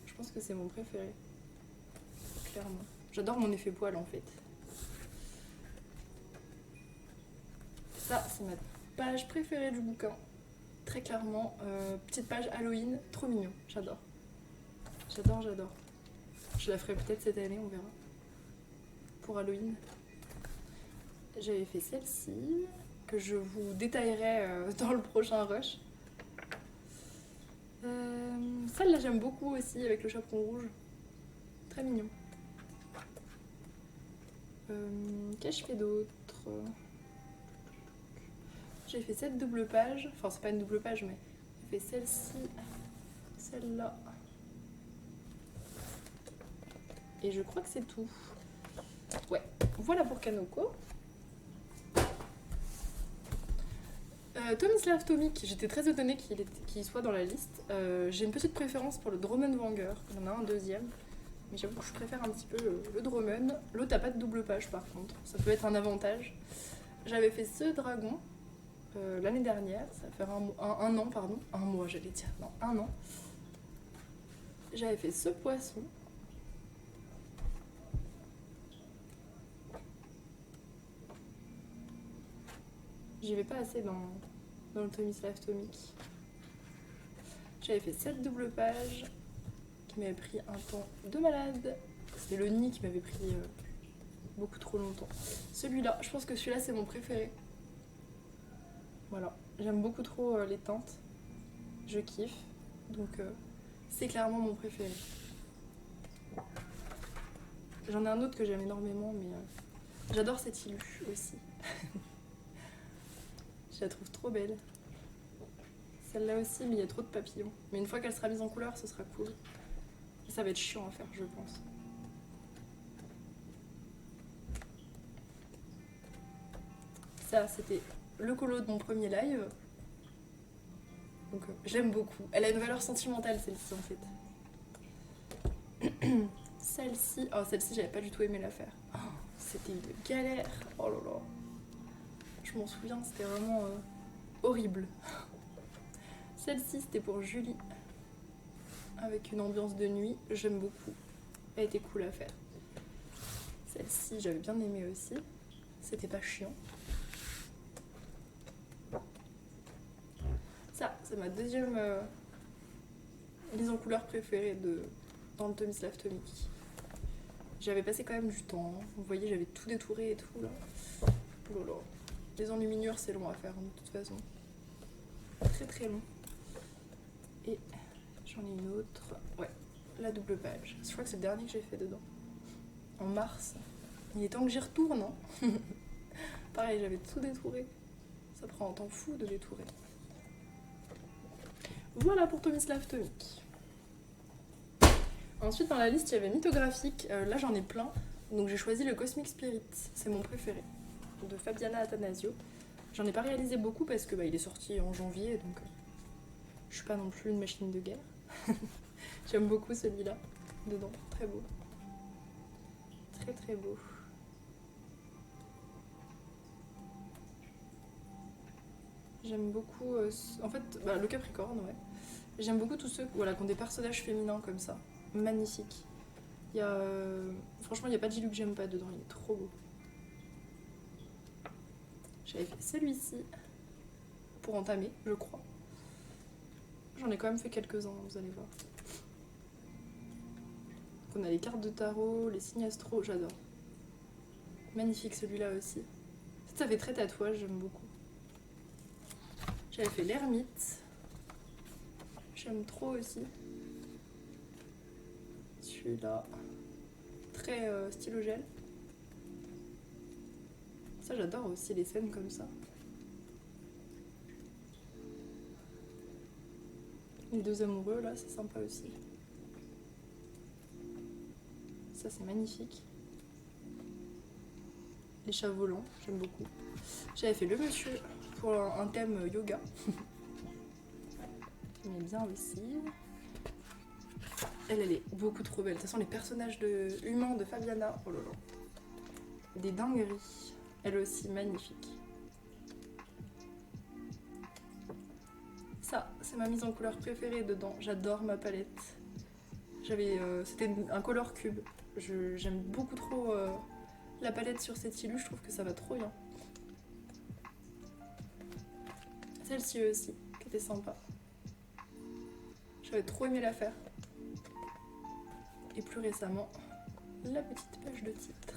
je pense que c'est mon préféré. Clairement. J'adore mon effet poil en fait. Ça, c'est ma page préférée du bouquin. Très clairement, petite page Halloween, trop mignon, j'adore. J'adore, j'adore. Je la ferai peut-être cette année, on verra. Pour Halloween. J'avais fait celle-ci, que je vous détaillerai dans le prochain rush. Celle-là, j'aime beaucoup aussi, avec le chaperon rouge. Très mignon. Qu'ai-je fait d'autre? J'ai fait cette double page, enfin c'est pas une double page mais j'ai fait celle-ci, celle-là. Et je crois que c'est tout. Ouais, voilà pour Kanoko. Tomislav Tomic, j'étais très étonnée qu'il soit dans la liste. J'ai une petite préférence pour le Drommenwanger, il y en a un deuxième. Mais j'avoue que je préfère un petit peu le Dromen. L'autre n'a pas de double page par contre, ça peut être un avantage. J'avais fait ce dragon l'année dernière, ça fait un an, pardon. Un mois j'allais dire, non, un an. J'avais fait ce poisson. J'y vais pas assez dans le Tomislav Tomic. J'avais fait cette double page qui m'avait pris un temps de malade. C'était le nid qui m'avait pris beaucoup trop longtemps. Celui-là, je pense que celui-là c'est mon préféré. Voilà, j'aime beaucoup trop les teintes. Je kiffe. Donc c'est clairement mon préféré. J'en ai un autre que j'aime énormément, mais j'adore cette illu aussi. Je la trouve trop belle. Celle-là aussi, mais il y a trop de papillons. Mais une fois qu'elle sera mise en couleur, ce sera cool. Et ça va être chiant à faire, je pense. Ça, c'était le colo de mon premier live. Donc, je l'aime beaucoup. Elle a une valeur sentimentale, celle-ci, en fait. Celle-ci... Oh, celle-ci, j'avais pas du tout aimé la faire. Oh, c'était une galère. Oh là là. Je m'en souviens, c'était vraiment horrible. Celle-ci, c'était pour Julie. Avec une ambiance de nuit. J'aime beaucoup. Elle était cool à faire. Celle-ci, j'avais bien aimé aussi. C'était pas chiant. Ça, c'est ma deuxième mise en couleur préférée dans le Tomislav Tomic. J'avais passé quand même du temps. Vous voyez, j'avais tout détouré et tout là. Oh là là. Les enluminures, c'est long à faire de toute façon. Très très long. Et j'en ai une autre. Ouais, la double page. Je crois que c'est le dernier que j'ai fait dedans. En mars. Il est temps que j'y retourne, hein. Pareil, j'avais tout détouré. Ça prend un temps fou de détourer. Voilà pour Tomislav Tomic. Ensuite, dans la liste, il y avait mythographique. Là, j'en ai plein. Donc, j'ai choisi le Cosmic Spirit. C'est mon préféré. De Fabiana Attanasio. J'en ai pas réalisé beaucoup parce que il est sorti en janvier. Donc, je suis pas non plus une machine de guerre. J'aime beaucoup celui-là. Dedans. Très beau. Très très beau. J'aime beaucoup... en fait, le Capricorne, ouais. J'aime beaucoup tous ceux qui ont des personnages féminins comme ça. Magnifique. Il y a... franchement, il n'y a pas de Gilu que j'aime pas dedans, il est trop beau. J'avais fait celui-ci pour entamer, je crois. J'en ai quand même fait quelques-uns, vous allez voir. Donc on a les cartes de tarot, les signes astro, j'adore. Magnifique celui-là aussi. Ça fait très tatouage, j'aime beaucoup. J'avais fait l'ermite. J'aime trop aussi. Celui-là. Très stylo gel. Ça, j'adore aussi les scènes comme ça. Les deux amoureux, là, c'est sympa aussi. Ça, c'est magnifique. Les chats volants, j'aime beaucoup. J'avais fait le monsieur pour un thème yoga. J'aimais bien aussi. Elle est beaucoup trop belle. De toute façon, les personnages humains de Fabiana, oh là là. Des dingueries. Elle aussi, magnifique. Ça, c'est ma mise en couleur préférée dedans. J'adore ma palette. C'était un color cube. J'aime beaucoup trop la palette sur cette illu. Je trouve que ça va trop bien. Celle-ci aussi, qui était sympa. J'avais trop aimé la faire. Et plus récemment, la petite page de titre.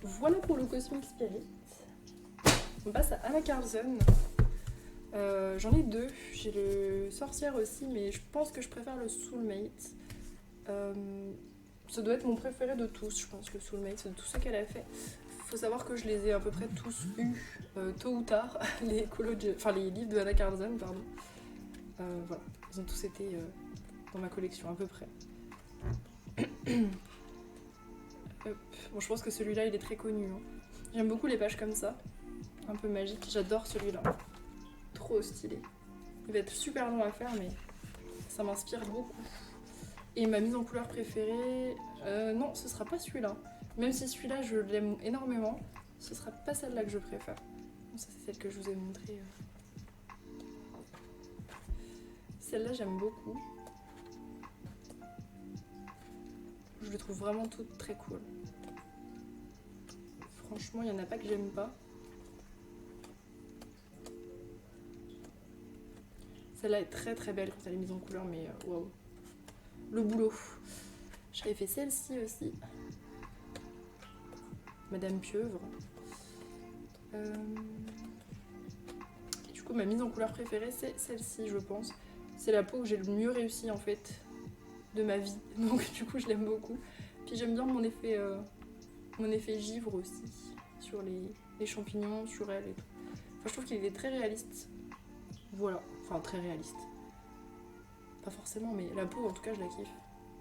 Voilà pour le Cosmic Spirit. On passe à Anna Karlsson. J'en ai deux. J'ai le Sorcière aussi, mais je pense que je préfère le Soulmate. Ça doit être mon préféré de tous, je pense, le Soulmate, de tous ceux qu'elle a fait. Faut savoir que je les ai à peu près tous eus, tôt ou tard, les livres de Anna Karlsson, pardon. Voilà, ils ont tous été dans ma collection, à peu près. Hop. Bon, je pense que celui-là, il est très connu. Hein. J'aime beaucoup les pages comme ça, un peu magiques. J'adore celui-là. Trop stylé. Il va être super long à faire, mais ça m'inspire beaucoup. Et ma mise en couleur préférée, non, ce sera pas celui-là. Même si celui-là, je l'aime énormément, ce sera pas celle-là que je préfère. Bon, ça, c'est celle que je vous ai montrée. Celle-là, j'aime beaucoup. Je les trouve vraiment toutes très cool. Franchement, il n'y en a pas que j'aime pas. Celle-là est très très belle quand elle est mise en couleur, mais waouh. Le boulot. J'avais fait celle-ci aussi. Madame Pieuvre. Et du coup, ma mise en couleur préférée, c'est celle-ci, je pense. C'est la peau que j'ai le mieux réussi en fait de ma vie. Donc du coup, je l'aime beaucoup. Puis j'aime bien mon effet givre aussi sur les champignons, sur elle et tout. Enfin, je trouve qu'il est très réaliste. Voilà. Enfin, très réaliste. Pas forcément, mais la peau, en tout cas, je la kiffe.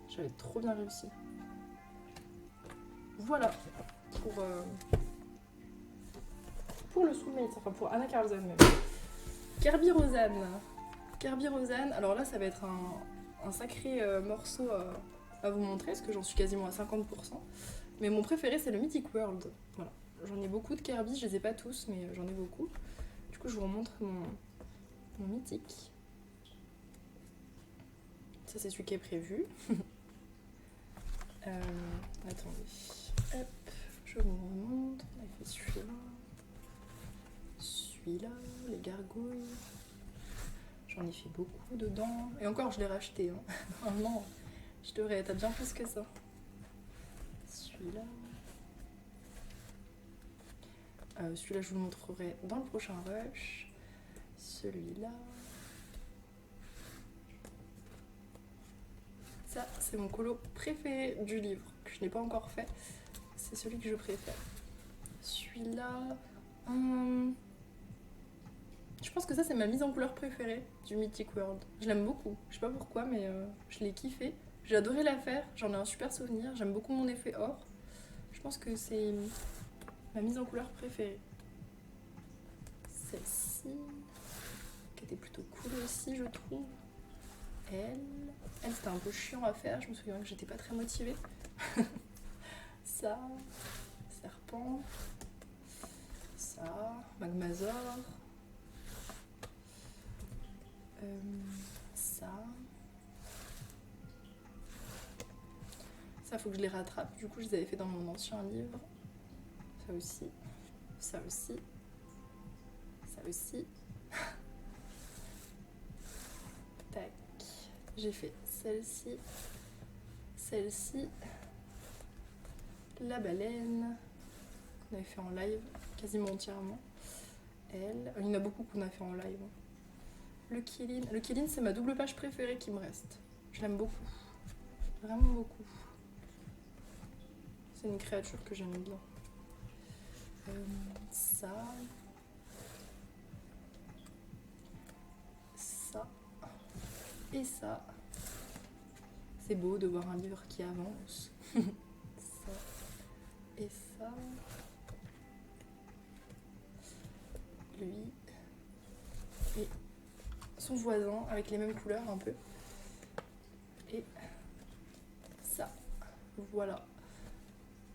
J'avais trop bien réussi. Voilà. Pour le Soulmate, enfin pour Anna Karlsson même. Kerby Rosanne. Kerby Rosanne, alors là, ça va être un sacré morceau à vous montrer, parce que j'en suis quasiment à 50%. Mais mon préféré, c'est le Mythic World. Voilà. J'en ai beaucoup de Kerby, je les ai pas tous, mais j'en ai beaucoup. Du coup, je vous remontre mon mythique. Ça, c'est celui qui est prévu. Attendez. Hop. Je vous remontre. On a fait celui-là. Celui-là, les gargouilles. J'en ai fait beaucoup dedans. Et encore, je l'ai racheté. Hein. Normalement, je devrais être à bien plus que ça. Celui-là. Celui-là, je vous le montrerai dans le prochain rush. Celui-là. Ça, c'est mon colo préféré du livre, que je n'ai pas encore fait. C'est celui que je préfère. Celui-là... Je pense que ça, c'est ma mise en couleur préférée du Mythic World. Je l'aime beaucoup. Je sais pas pourquoi, mais je l'ai kiffé. J'ai adoré la faire. J'en ai un super souvenir. J'aime beaucoup mon effet or. Je pense que c'est ma mise en couleur préférée. Celle-ci, qui était plutôt cool aussi, je trouve. Elle, c'était un peu chiant à faire. Je me souviens que j'étais pas très motivée. Ça, serpent. Ça, magmasaur. Ça, faut que je les rattrape. Du coup, je les avais fait dans mon ancien livre. Ça aussi. Ça aussi. Ça aussi. Tac. J'ai fait celle-ci. Celle-ci. La baleine. Qu'on avait fait en live. Quasiment entièrement. Elle. Il y en a beaucoup qu'on a fait en live. Le Kilin. Le Kilin, c'est ma double page préférée qui me reste. Je l'aime beaucoup. Vraiment beaucoup. C'est une créature que j'aime bien. Ça. Ça. Et ça. C'est beau de voir un livre qui avance. Ça. Et ça. Lui. Et son voisin avec les mêmes couleurs un peu. Et ça. Voilà.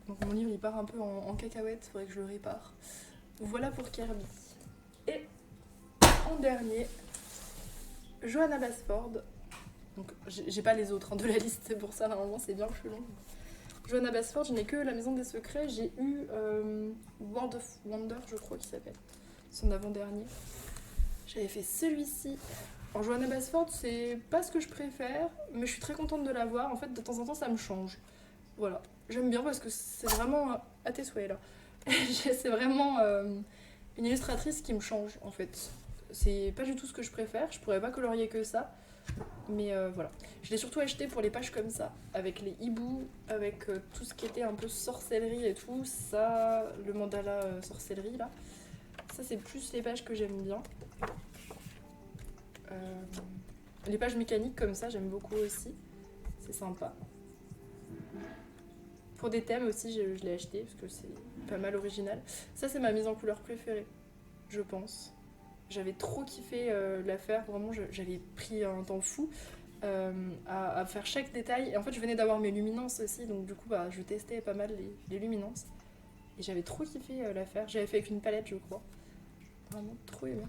Donc mon livre il part un peu en cacahuète, faudrait que je le répare. Voilà pour Kirby. Et en dernier, Johanna Basford. Donc j'ai pas les autres de la liste, c'est pour ça normalement c'est bien plus long. Johanna Basford, je n'ai que La Maison des Secrets, j'ai eu World of Wonder je crois qu'il s'appelle. Son avant-dernier. J'avais fait celui-ci. Alors Johanna Basford c'est pas ce que je préfère, mais je suis très contente de l'avoir. En fait de temps en temps ça me change. Voilà. J'aime bien parce que c'est vraiment à tes souhaits là. C'est vraiment une illustratrice qui me change en fait. C'est pas du tout ce que je préfère, je pourrais pas colorier que ça. Mais voilà. Je l'ai surtout acheté pour les pages comme ça, avec les hiboux, avec tout ce qui était un peu sorcellerie et tout. Ça, le mandala sorcellerie là. Ça c'est plus les pages que j'aime bien. Les pages mécaniques comme ça j'aime beaucoup aussi. C'est sympa. Pour des thèmes aussi, je l'ai acheté parce que c'est pas mal original. Ça, c'est ma mise en couleur préférée, je pense. J'avais trop kiffé la faire, vraiment, j'avais pris un temps fou à faire chaque détail. Et en fait, je venais d'avoir mes luminances aussi, donc du coup, bah, je testais pas mal les luminances. Et j'avais trop kiffé la faire. J'avais fait avec une palette, je crois. Vraiment trop aimé.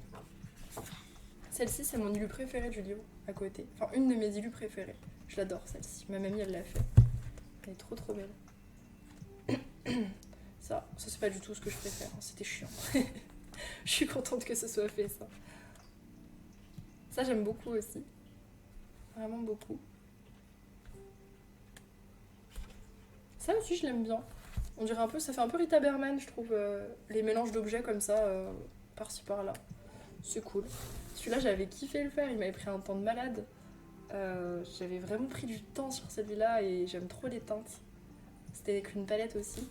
Celle-ci, c'est mon illu préféré du livre, à côté. Enfin, une de mes illus préférées. Je l'adore, celle-ci. Ma mamie, elle l'a fait. Elle est trop trop belle. Ça c'est pas du tout ce que je préfère, c'était chiant. Je suis contente que ce soit fait ça. Ça j'aime beaucoup aussi. Vraiment beaucoup. Ça aussi je l'aime bien. On dirait un peu, ça fait un peu Rita Berman je trouve, les mélanges d'objets comme ça, par-ci par-là. C'est cool. Celui-là j'avais kiffé le faire, il m'avait pris un temps de malade. J'avais vraiment pris du temps sur celui-là et j'aime trop les teintes. C'était avec une palette aussi.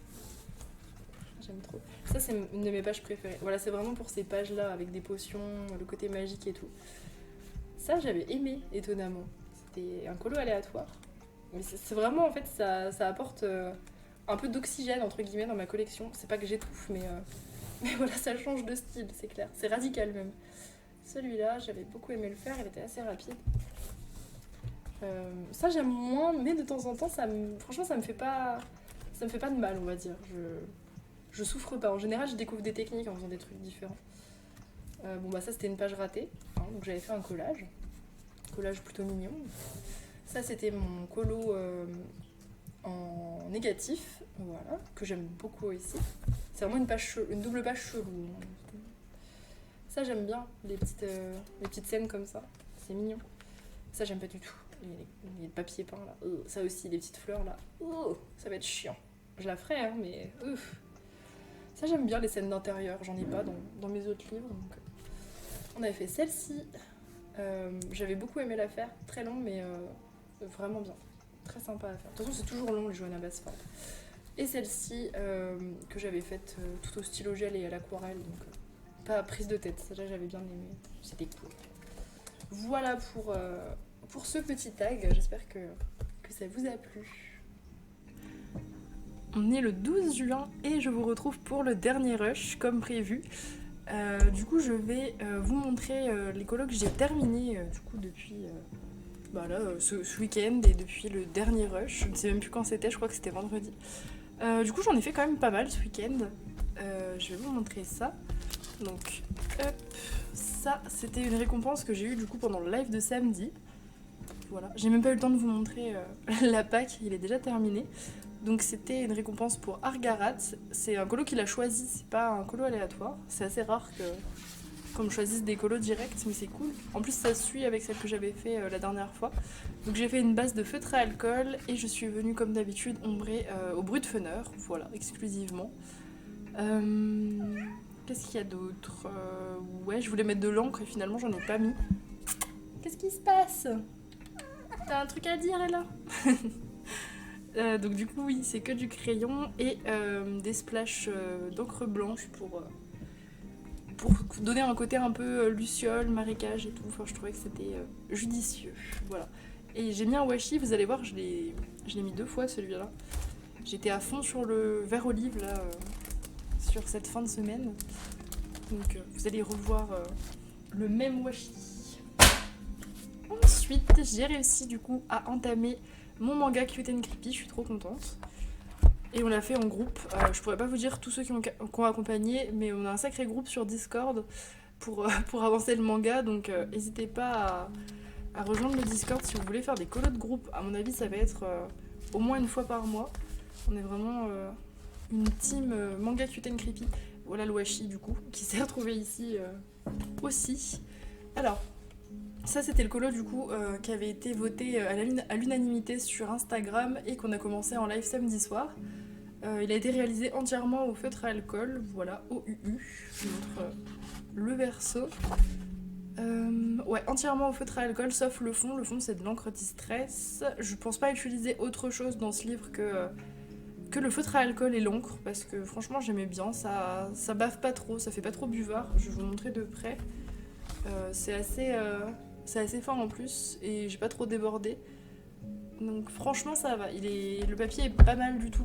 J'aime trop. Ça, c'est une de mes pages préférées. Voilà, c'est vraiment pour ces pages-là, avec des potions, le côté magique et tout. Ça, j'avais aimé, étonnamment. C'était un colo aléatoire. Mais c'est vraiment, en fait, ça apporte un peu d'oxygène, entre guillemets, dans ma collection. C'est pas que j'étouffe, mais voilà, ça change de style, c'est clair. C'est radical, même. Celui-là, j'avais beaucoup aimé le faire, il était assez rapide. Ça, j'aime moins, mais de temps en temps, franchement, ça me fait pas de mal, on va dire. Je souffre pas. En général, je découvre des techniques en faisant des trucs différents. Bon, bah ça, c'était une page ratée. Hein, donc, j'avais fait un collage. Collage plutôt mignon. Ça, c'était mon colo en négatif, voilà, que j'aime beaucoup ici. C'est vraiment une double page chelou. Ça j'aime bien, les petites scènes comme ça, c'est mignon. Ça j'aime pas du tout, les papiers peints là. Ça aussi, les petites fleurs là, ça va être chiant. Je la ferai hein, mais ça j'aime bien les scènes d'intérieur, j'en ai pas dans mes autres livres. Donc on avait fait celle-ci, j'avais beaucoup aimé la faire, très long mais vraiment bien, très sympa à faire. De toute façon c'est toujours long les Johanna Basford. Et celle-ci que j'avais faite tout au stylo gel et à l'aquarelle, donc pas prise de tête, ça j'avais bien aimé, c'était cool. Voilà pour ce petit tag, j'espère que ça vous a plu. On est le 12 juin et je vous retrouve pour le dernier rush comme prévu. Du coup je vais vous montrer les colos que j'ai terminés du coup depuis ce week-end et depuis le dernier rush. Je ne sais même plus quand c'était, je crois que c'était vendredi. Du coup j'en ai fait quand même pas mal ce week-end. Je vais vous montrer ça. Donc hop, ça c'était une récompense que j'ai eue du coup pendant le live de samedi. Voilà, j'ai même pas eu le temps de vous montrer la pack, il est déjà terminé. Donc c'était une récompense pour Argarat. C'est un colo qu'il a choisi, c'est pas un colo aléatoire. C'est assez rare qu'on me choisisse des colos directs, mais c'est cool. En plus ça suit avec celle que j'avais fait la dernière fois. Donc j'ai fait une base de feutre à alcool et je suis venue comme d'habitude ombrer au Brutfener, voilà, exclusivement. Qu'est-ce qu'il y a d'autre ouais, je voulais mettre de l'encre et finalement j'en ai pas mis. Qu'est-ce qui se passe? T'as un truc à dire, Ella? Donc du coup, oui, c'est que du crayon et des splashes d'encre blanche pour donner un côté un peu luciole, marécage et tout. Enfin, je trouvais que c'était judicieux. Voilà. Et j'ai mis un washi, vous allez voir, je l'ai mis 2 fois celui-là. J'étais à fond sur le vert olive là, sur cette fin de semaine. Donc vous allez revoir le même washi. Ensuite, j'ai réussi du coup à entamer mon manga Cute and Creepy, je suis trop contente. Et on l'a fait en groupe. Je pourrais pas vous dire tous ceux qui ont accompagné, mais on a un sacré groupe sur Discord pour avancer le manga, donc n'hésitez pas à rejoindre le Discord si vous voulez faire des colos de groupe. À mon avis, ça va être au moins une fois par mois. On est vraiment une team manga Cute and Creepy. Voilà le washi du coup, qui s'est retrouvé ici aussi. Alors, ça c'était le colo du coup qui avait été voté à l'unanimité sur Instagram et qu'on a commencé en live samedi soir. Il a été réalisé entièrement au feutre à alcool, voilà, au UU. Je vous montre le verso. Ouais, entièrement au feutre à alcool, sauf le fond. Le fond c'est de l'encre Distress. Je pense pas utiliser autre chose dans ce livre que le feutre à alcool et l'encre, parce que franchement j'aimais bien, ça bave pas trop, ça fait pas trop buvard. Je vais vous montrer de près. C'est assez fin en plus et j'ai pas trop débordé. Donc franchement ça va. Le papier est pas mal du tout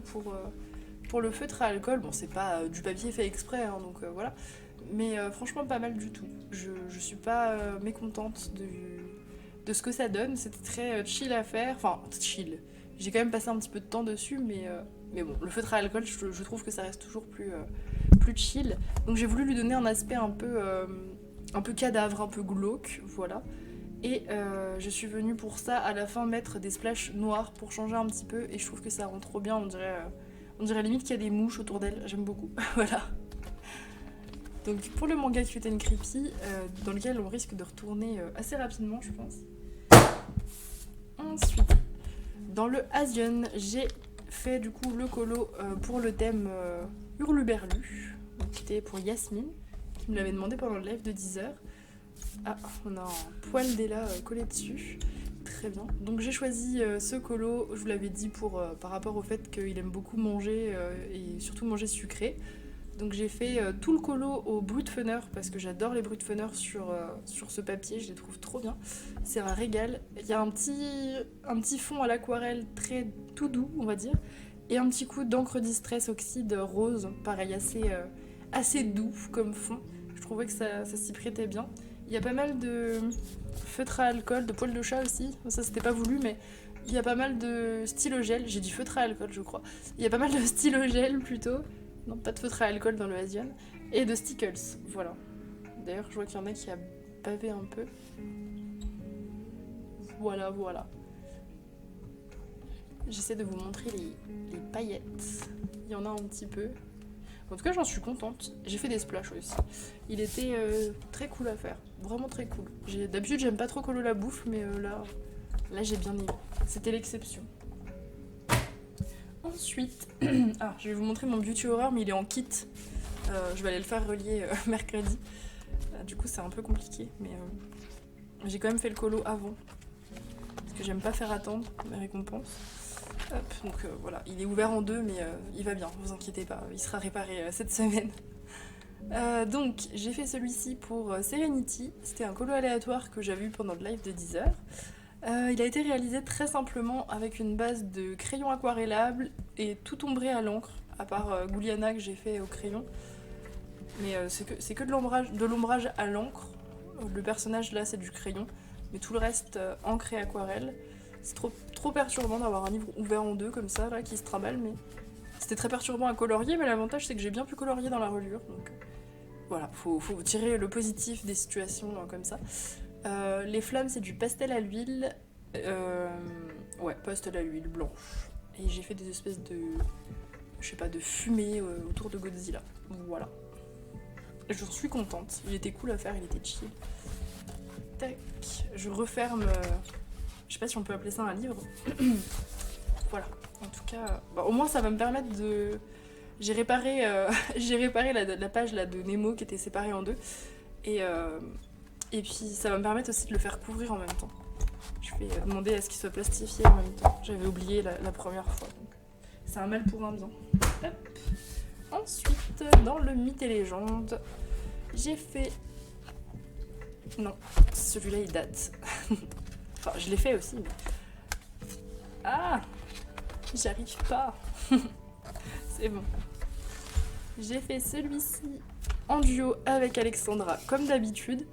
pour le feutre à alcool. Bon c'est pas du papier fait exprès hein, donc voilà. Mais franchement pas mal du tout. Je suis pas mécontente de ce que ça donne. C'était très chill à faire. Enfin chill. J'ai quand même passé un petit peu de temps dessus mais bon le feutre à alcool je trouve que ça reste toujours plus chill. Donc j'ai voulu lui donner un aspect un peu cadavre, un peu glauque, voilà. Et je suis venue pour ça à la fin mettre des splashes noirs pour changer un petit peu et je trouve que ça rend trop bien, on dirait limite qu'il y a des mouches autour d'elle, j'aime beaucoup, voilà. Donc pour le manga Cute and Creepy, dans lequel on risque de retourner assez rapidement je pense. Ensuite, dans le Asian, j'ai fait du coup le colo pour le thème Hurluberlu, qui était pour Yasmine, qui me l'avait demandé pendant le live de 10h. Ah, on a un poil d'Ella collé dessus. Très bien. Donc j'ai choisi ce colo, je vous l'avais dit, par rapport au fait qu'il aime beaucoup manger et surtout manger sucré. Donc j'ai fait tout le colo au Brutfener parce que j'adore les Brutfener sur ce papier, je les trouve trop bien. C'est un régal. Il y a un petit fond à l'aquarelle tout doux, on va dire, et un petit coup d'encre Distress oxyde rose, pareil, assez doux comme fond. Je trouvais que ça s'y prêtait bien. Il y a pas mal de feutre à alcool, de poils de chat aussi. Ça, c'était pas voulu, mais il y a pas mal de stylogel. J'ai dit feutre à alcool, je crois. Il y a pas mal de stylogel plutôt. Non, pas de feutre à alcool dans le Asian. Et de stickles, voilà. D'ailleurs, je vois qu'il y en a qui a bavé un peu. Voilà. J'essaie de vous montrer les paillettes. Il y en a un petit peu. En tout cas, j'en suis contente. J'ai fait des splashes aussi. Il était très cool à faire. Vraiment très cool. D'habitude, j'aime pas trop colo la bouffe, mais là j'ai bien aimé. C'était l'exception. Ensuite, je vais vous montrer mon beauty horror, mais il est en kit. Je vais aller le faire relier mercredi. Du coup, c'est un peu compliqué, mais j'ai quand même fait le colo avant. Parce que j'aime pas faire attendre mes récompenses. Hop, donc voilà, il est ouvert en deux, mais il va bien, vous inquiétez pas, il sera réparé cette semaine. Donc j'ai fait celui-ci pour Serenity, c'était un colo aléatoire que j'avais eu pendant le live de 10 heures. Il a été réalisé très simplement avec une base de crayon aquarellable et tout ombré à l'encre, à part Gouliana que j'ai fait au crayon. Mais c'est que de l'ombrage à l'encre. Le personnage là c'est du crayon, mais tout le reste encre et aquarelle. C'est trop perturbant d'avoir un livre ouvert en deux comme ça, là, qui se trimballe, mais c'était très perturbant à colorier, mais l'avantage c'est que j'ai bien pu colorier dans la reliure, donc voilà, faut tirer le positif des situations comme ça. Les flammes c'est du pastel à l'huile, ouais, pastel à l'huile blanche, et j'ai fait des espèces de, je sais pas, de fumée autour de Godzilla, voilà. J'en suis contente, il était cool à faire, il était chill. Tac, je referme... je sais pas si on peut appeler ça un livre. Voilà, en tout cas, au moins ça va me permettre de... J'ai réparé la page là, de Nemo qui était séparée en deux. Et puis ça va me permettre aussi de le faire couvrir en même temps. Je vais demander à ce qu'il soit plastifié en même temps. J'avais oublié la première fois. Donc c'est un mal pour un bien. Hop. Ensuite, dans le mythe et légende, j'ai fait... Non, celui-là il date. Enfin, je l'ai fait aussi, mais... Ah, j'arrive pas. C'est bon. J'ai fait celui-ci en duo avec Alexandra, comme d'habitude.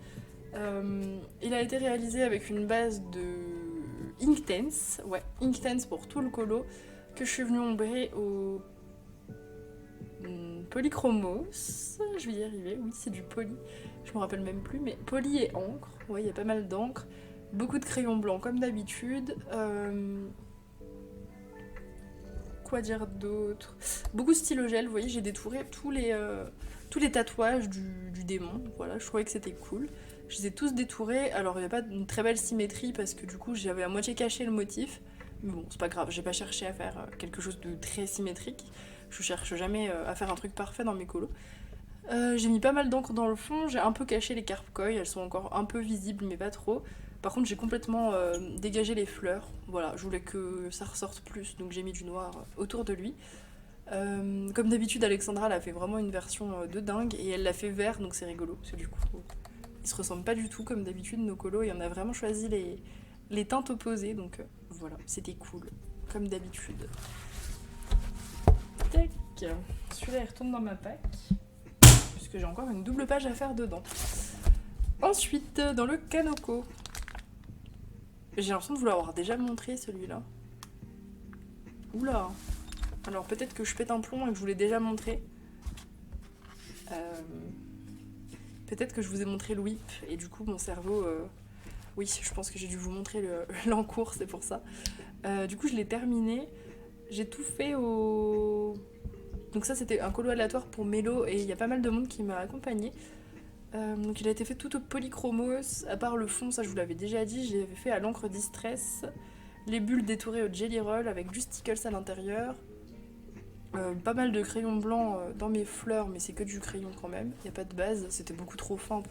Il a été réalisé avec une base de Inktense. Ouais, Inktense pour tout le colo, que je suis venue ombrer au Polychromos. Je vais y arriver, oui, c'est du poly. Je me rappelle même plus, mais poly et encre. Ouais, il y a pas mal d'encre. Beaucoup de crayons blancs comme d'habitude. Quoi dire d'autre? Beaucoup de stylo gel, vous voyez, j'ai détouré tous les tatouages du démon. Voilà, je trouvais que c'était cool. Je les ai tous détourés. Alors il n'y a pas une très belle symétrie parce que du coup j'avais à moitié caché le motif. Mais bon, c'est pas grave, j'ai pas cherché à faire quelque chose de très symétrique. Je cherche jamais à faire un truc parfait dans mes colos. J'ai mis pas mal d'encre dans le fond, j'ai un peu caché les carpe-coy, elles sont encore un peu visibles mais pas trop. Par contre j'ai complètement dégagé les fleurs, voilà, je voulais que ça ressorte plus, donc j'ai mis du noir autour de lui. Comme d'habitude Alexandra elle a fait vraiment une version de dingue et elle l'a fait vert, donc c'est rigolo, parce que du coup ils se ressemblent pas du tout comme d'habitude nos colos et on a vraiment choisi les teintes opposées, donc voilà, c'était cool, comme d'habitude. Tac, celui-là il retourne dans ma pack, puisque j'ai encore une double page à faire dedans. Ensuite, dans le Kanoko. J'ai l'impression de vous l'avoir déjà montré celui-là. Oula. Alors peut-être que je pète un plomb et que je vous l'ai déjà montré. Peut-être que je vous ai montré le whip et du coup mon cerveau... Oui, je pense que j'ai dû vous montrer l'encours, c'est pour ça. Du coup je l'ai terminé. J'ai tout fait au... Donc ça c'était un colo aléatoire pour Mélo et il y a pas mal de monde qui m'a accompagné. Donc il a été fait tout au polychromos, à part le fond, ça je vous l'avais déjà dit, je l'avais fait à l'encre Distress, les bulles détourées au Jelly Roll avec du stickles à l'intérieur, pas mal de crayons blancs dans mes fleurs, mais c'est que du crayon quand même, il n'y a pas de base, c'était beaucoup trop fin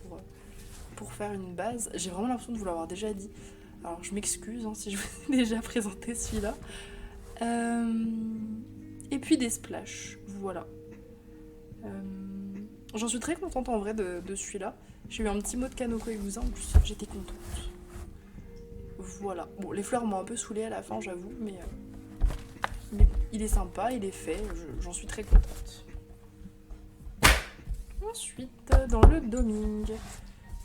pour faire une base, j'ai vraiment l'impression de vous l'avoir déjà dit, alors je m'excuse si je vous ai déjà présenté celui-là. Et puis des splashs, voilà. J'en suis très contente en vrai de celui-là. J'ai eu un petit mot de Kanoko Igusa, en plus j'étais contente. Voilà. Bon, les fleurs m'ont un peu saoulée à la fin, j'avoue, mais il est sympa, il est fait, j'en suis très contente. Ensuite, dans le doming,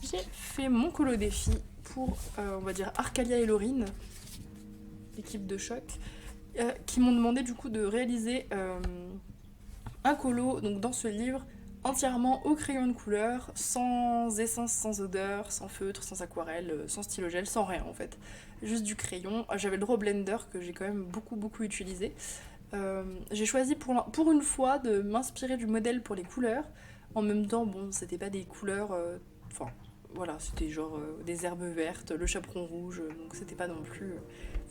j'ai fait mon colo défi pour, on va dire, Arcalia et Laurine, l'équipe de choc, qui m'ont demandé du coup de réaliser un colo, donc dans ce livre, entièrement au crayon de couleur, sans essence, sans odeur, sans feutre, sans aquarelle, sans stylo gel, sans rien en fait. Juste du crayon. J'avais le draw blender que j'ai quand même beaucoup utilisé. J'ai choisi pour une fois de m'inspirer du modèle pour les couleurs. En même temps, bon, c'était pas des couleurs. Enfin, voilà, c'était genre des herbes vertes, le chaperon rouge, donc c'était pas non plus.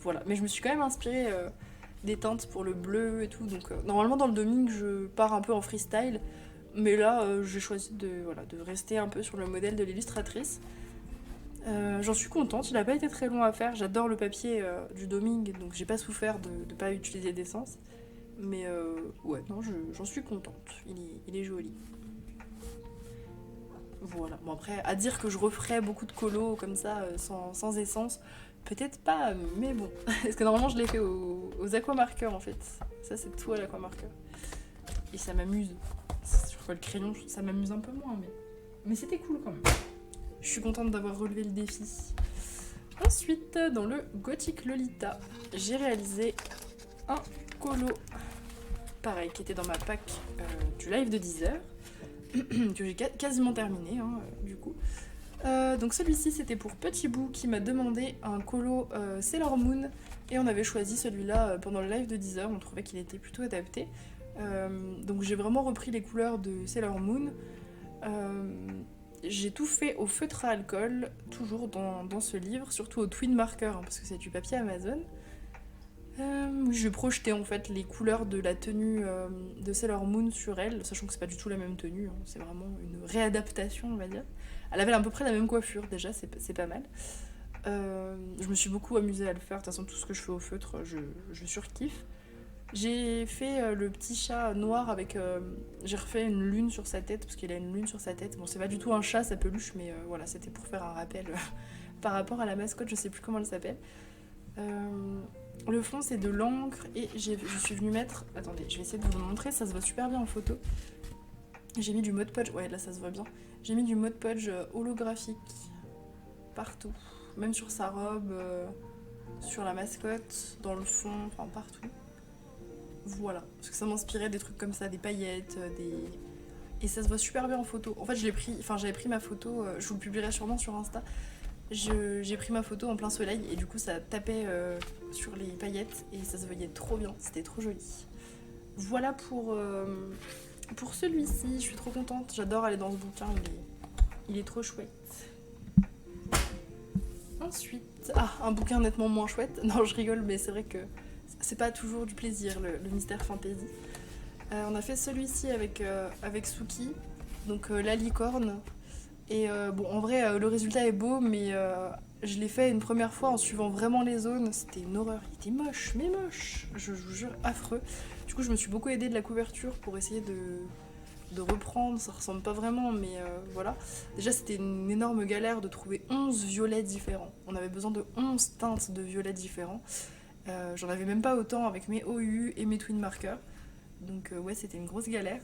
Voilà. Mais je me suis quand même inspirée des teintes pour le bleu et tout. Donc, normalement, dans le doming, je pars un peu en freestyle. Mais là, j'ai choisi de rester un peu sur le modèle de l'illustratrice. J'en suis contente, il n'a pas été très long à faire. J'adore le papier du doming, donc j'ai pas souffert de ne pas utiliser d'essence. Mais ouais, non, j'en suis contente. Il est joli. Voilà. Bon, après, à dire que je referais beaucoup de colos comme ça, sans essence, peut-être pas, mais bon. Parce que normalement, je l'ai fait aux aquamarqueurs en fait. Ça, c'est tout à l'aquamarqueur. Et ça m'amuse. Sur quoi le crayon, ça m'amuse un peu moins, mais c'était cool quand même. Je suis contente d'avoir relevé le défi. Ensuite, dans le Gothic Lolita, j'ai réalisé un colo, pareil, qui était dans ma pack du live de 10 heures, que j'ai quasiment terminé, hein, du coup. Donc celui-ci, c'était pour Petit Bout qui m'a demandé un colo Sailor Moon, et on avait choisi celui-là pendant le live de 10 heures, on trouvait qu'il était plutôt adapté. Donc j'ai vraiment repris les couleurs de Sailor Moon. J'ai tout fait au feutre à alcool, toujours dans ce livre, surtout au twin marker, hein, parce que c'est du papier Amazon. Oui, je projetais en fait les couleurs de la tenue de Sailor Moon sur elle, sachant que c'est pas du tout la même tenue, hein, c'est vraiment une réadaptation, on va dire. Elle avait à peu près la même coiffure déjà, c'est pas mal. Je me suis beaucoup amusée à le faire, de toute façon tout ce que je fais au feutre, je surkiffe. J'ai fait le petit chat noir avec. J'ai refait une lune sur sa tête, parce qu'il a une lune sur sa tête. Bon, c'est pas du tout un chat, sa peluche, mais voilà, c'était pour faire un rappel par rapport à la mascotte, je sais plus comment elle s'appelle. Le fond, c'est de l'encre, et je suis venue mettre. Attendez, je vais essayer de vous le montrer, ça se voit super bien en photo. J'ai mis du Mod Podge, ouais, là ça se voit bien. J'ai mis du Mod Podge holographique partout, même sur sa robe, sur la mascotte, dans le fond, enfin partout. Voilà, parce que ça m'inspirait des trucs comme ça, des paillettes, et ça se voit super bien en photo. En fait, j'avais pris ma photo, je vous le publierai sûrement sur Insta. J'ai pris ma photo en plein soleil et du coup ça tapait sur les paillettes et ça se voyait trop bien, c'était trop joli. Voilà pour celui-ci, je suis trop contente, j'adore aller dans ce bouquin, il est trop chouette. Ensuite, un bouquin nettement moins chouette, non je rigole mais c'est vrai que c'est pas toujours du plaisir le mystère fantasy. On a fait celui-ci avec Suki, donc la licorne. Et bon, en vrai, le résultat est beau, mais je l'ai fait une première fois en suivant vraiment les zones. C'était une horreur. Il était moche, mais moche. Je vous jure, affreux. Du coup, je me suis beaucoup aidée de la couverture pour essayer de reprendre. Ça ressemble pas vraiment, mais voilà. Déjà, c'était une énorme galère de trouver 11 violets différents. On avait besoin de 11 teintes de violets différents. J'en avais même pas autant avec mes OU et mes twin markers. Donc ouais, c'était une grosse galère.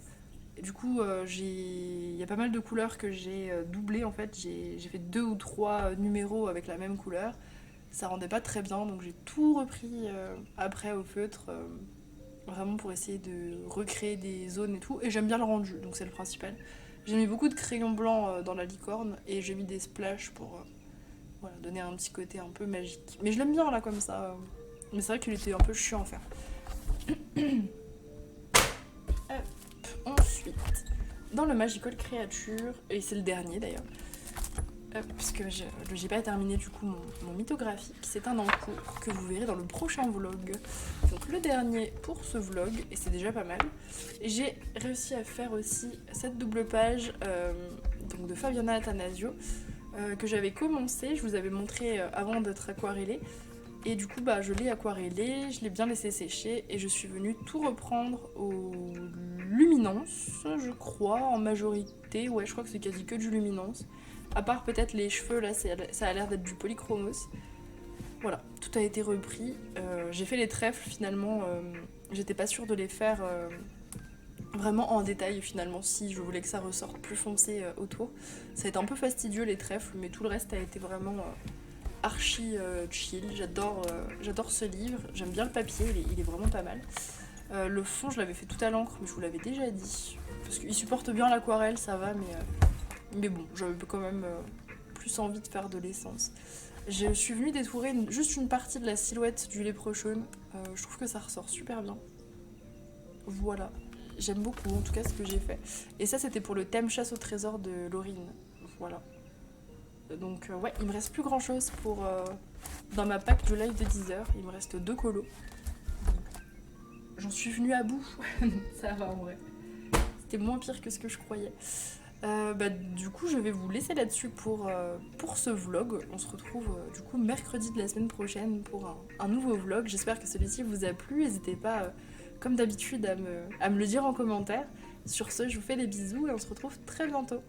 Et du coup, il y a pas mal de couleurs que j'ai doublées en fait. J'ai fait 2 ou 3 numéros avec la même couleur. Ça rendait pas très bien, donc j'ai tout repris après au feutre. Vraiment pour essayer de recréer des zones et tout. Et j'aime bien le rendu, donc c'est le principal. J'ai mis beaucoup de crayons blancs dans la licorne et j'ai mis des splashes pour voilà, donner un petit côté un peu magique. Mais je l'aime bien là comme ça. Mais c'est vrai qu'il était un peu chiant à faire. Ensuite, dans le Magical Creature, et c'est le dernier d'ailleurs, puisque j'ai pas terminé du coup mon mythographique, c'est un en cours que vous verrez dans le prochain vlog. Donc le dernier pour ce vlog, et c'est déjà pas mal. J'ai réussi à faire aussi cette double page donc de Fabiana Attanasio, que j'avais commencé, je vous avais montré avant d'être aquarellée. Et du coup, je l'ai aquarellé, je l'ai bien laissé sécher et je suis venue tout reprendre au luminance, je crois, en majorité. Ouais, je crois que c'est quasi que du luminance. À part peut-être les cheveux, là, ça a l'air d'être du polychromos. Voilà, tout a été repris. J'ai fait les trèfles finalement, j'étais pas sûre de les faire vraiment en détail finalement si je voulais que ça ressorte plus foncé autour. Ça a été un peu fastidieux les trèfles, mais tout le reste a été vraiment archi chill. J'adore ce livre, j'aime bien le papier, il est vraiment pas mal. Le fond, je l'avais fait tout à l'encre, mais je vous l'avais déjà dit. Parce qu'il supporte bien l'aquarelle, ça va, mais bon, j'avais quand même plus envie de faire de l'essence. Je suis venue détourer juste une partie de la silhouette du léprechaun. Je trouve que ça ressort super bien. Voilà. J'aime beaucoup, en tout cas, ce que j'ai fait. Et ça, c'était pour le thème chasse au trésor de Laurine. Voilà. Donc, ouais, il me reste plus grand chose pour dans ma pack du live de 10h. Il me reste 2 colos. J'en suis venue à bout. Ça va en vrai. C'était moins pire que ce que je croyais. Du coup, je vais vous laisser là-dessus pour ce vlog. On se retrouve du coup mercredi de la semaine prochaine pour un nouveau vlog. J'espère que celui-ci vous a plu. N'hésitez pas, comme d'habitude, à me le dire en commentaire. Sur ce, je vous fais des bisous et on se retrouve très bientôt.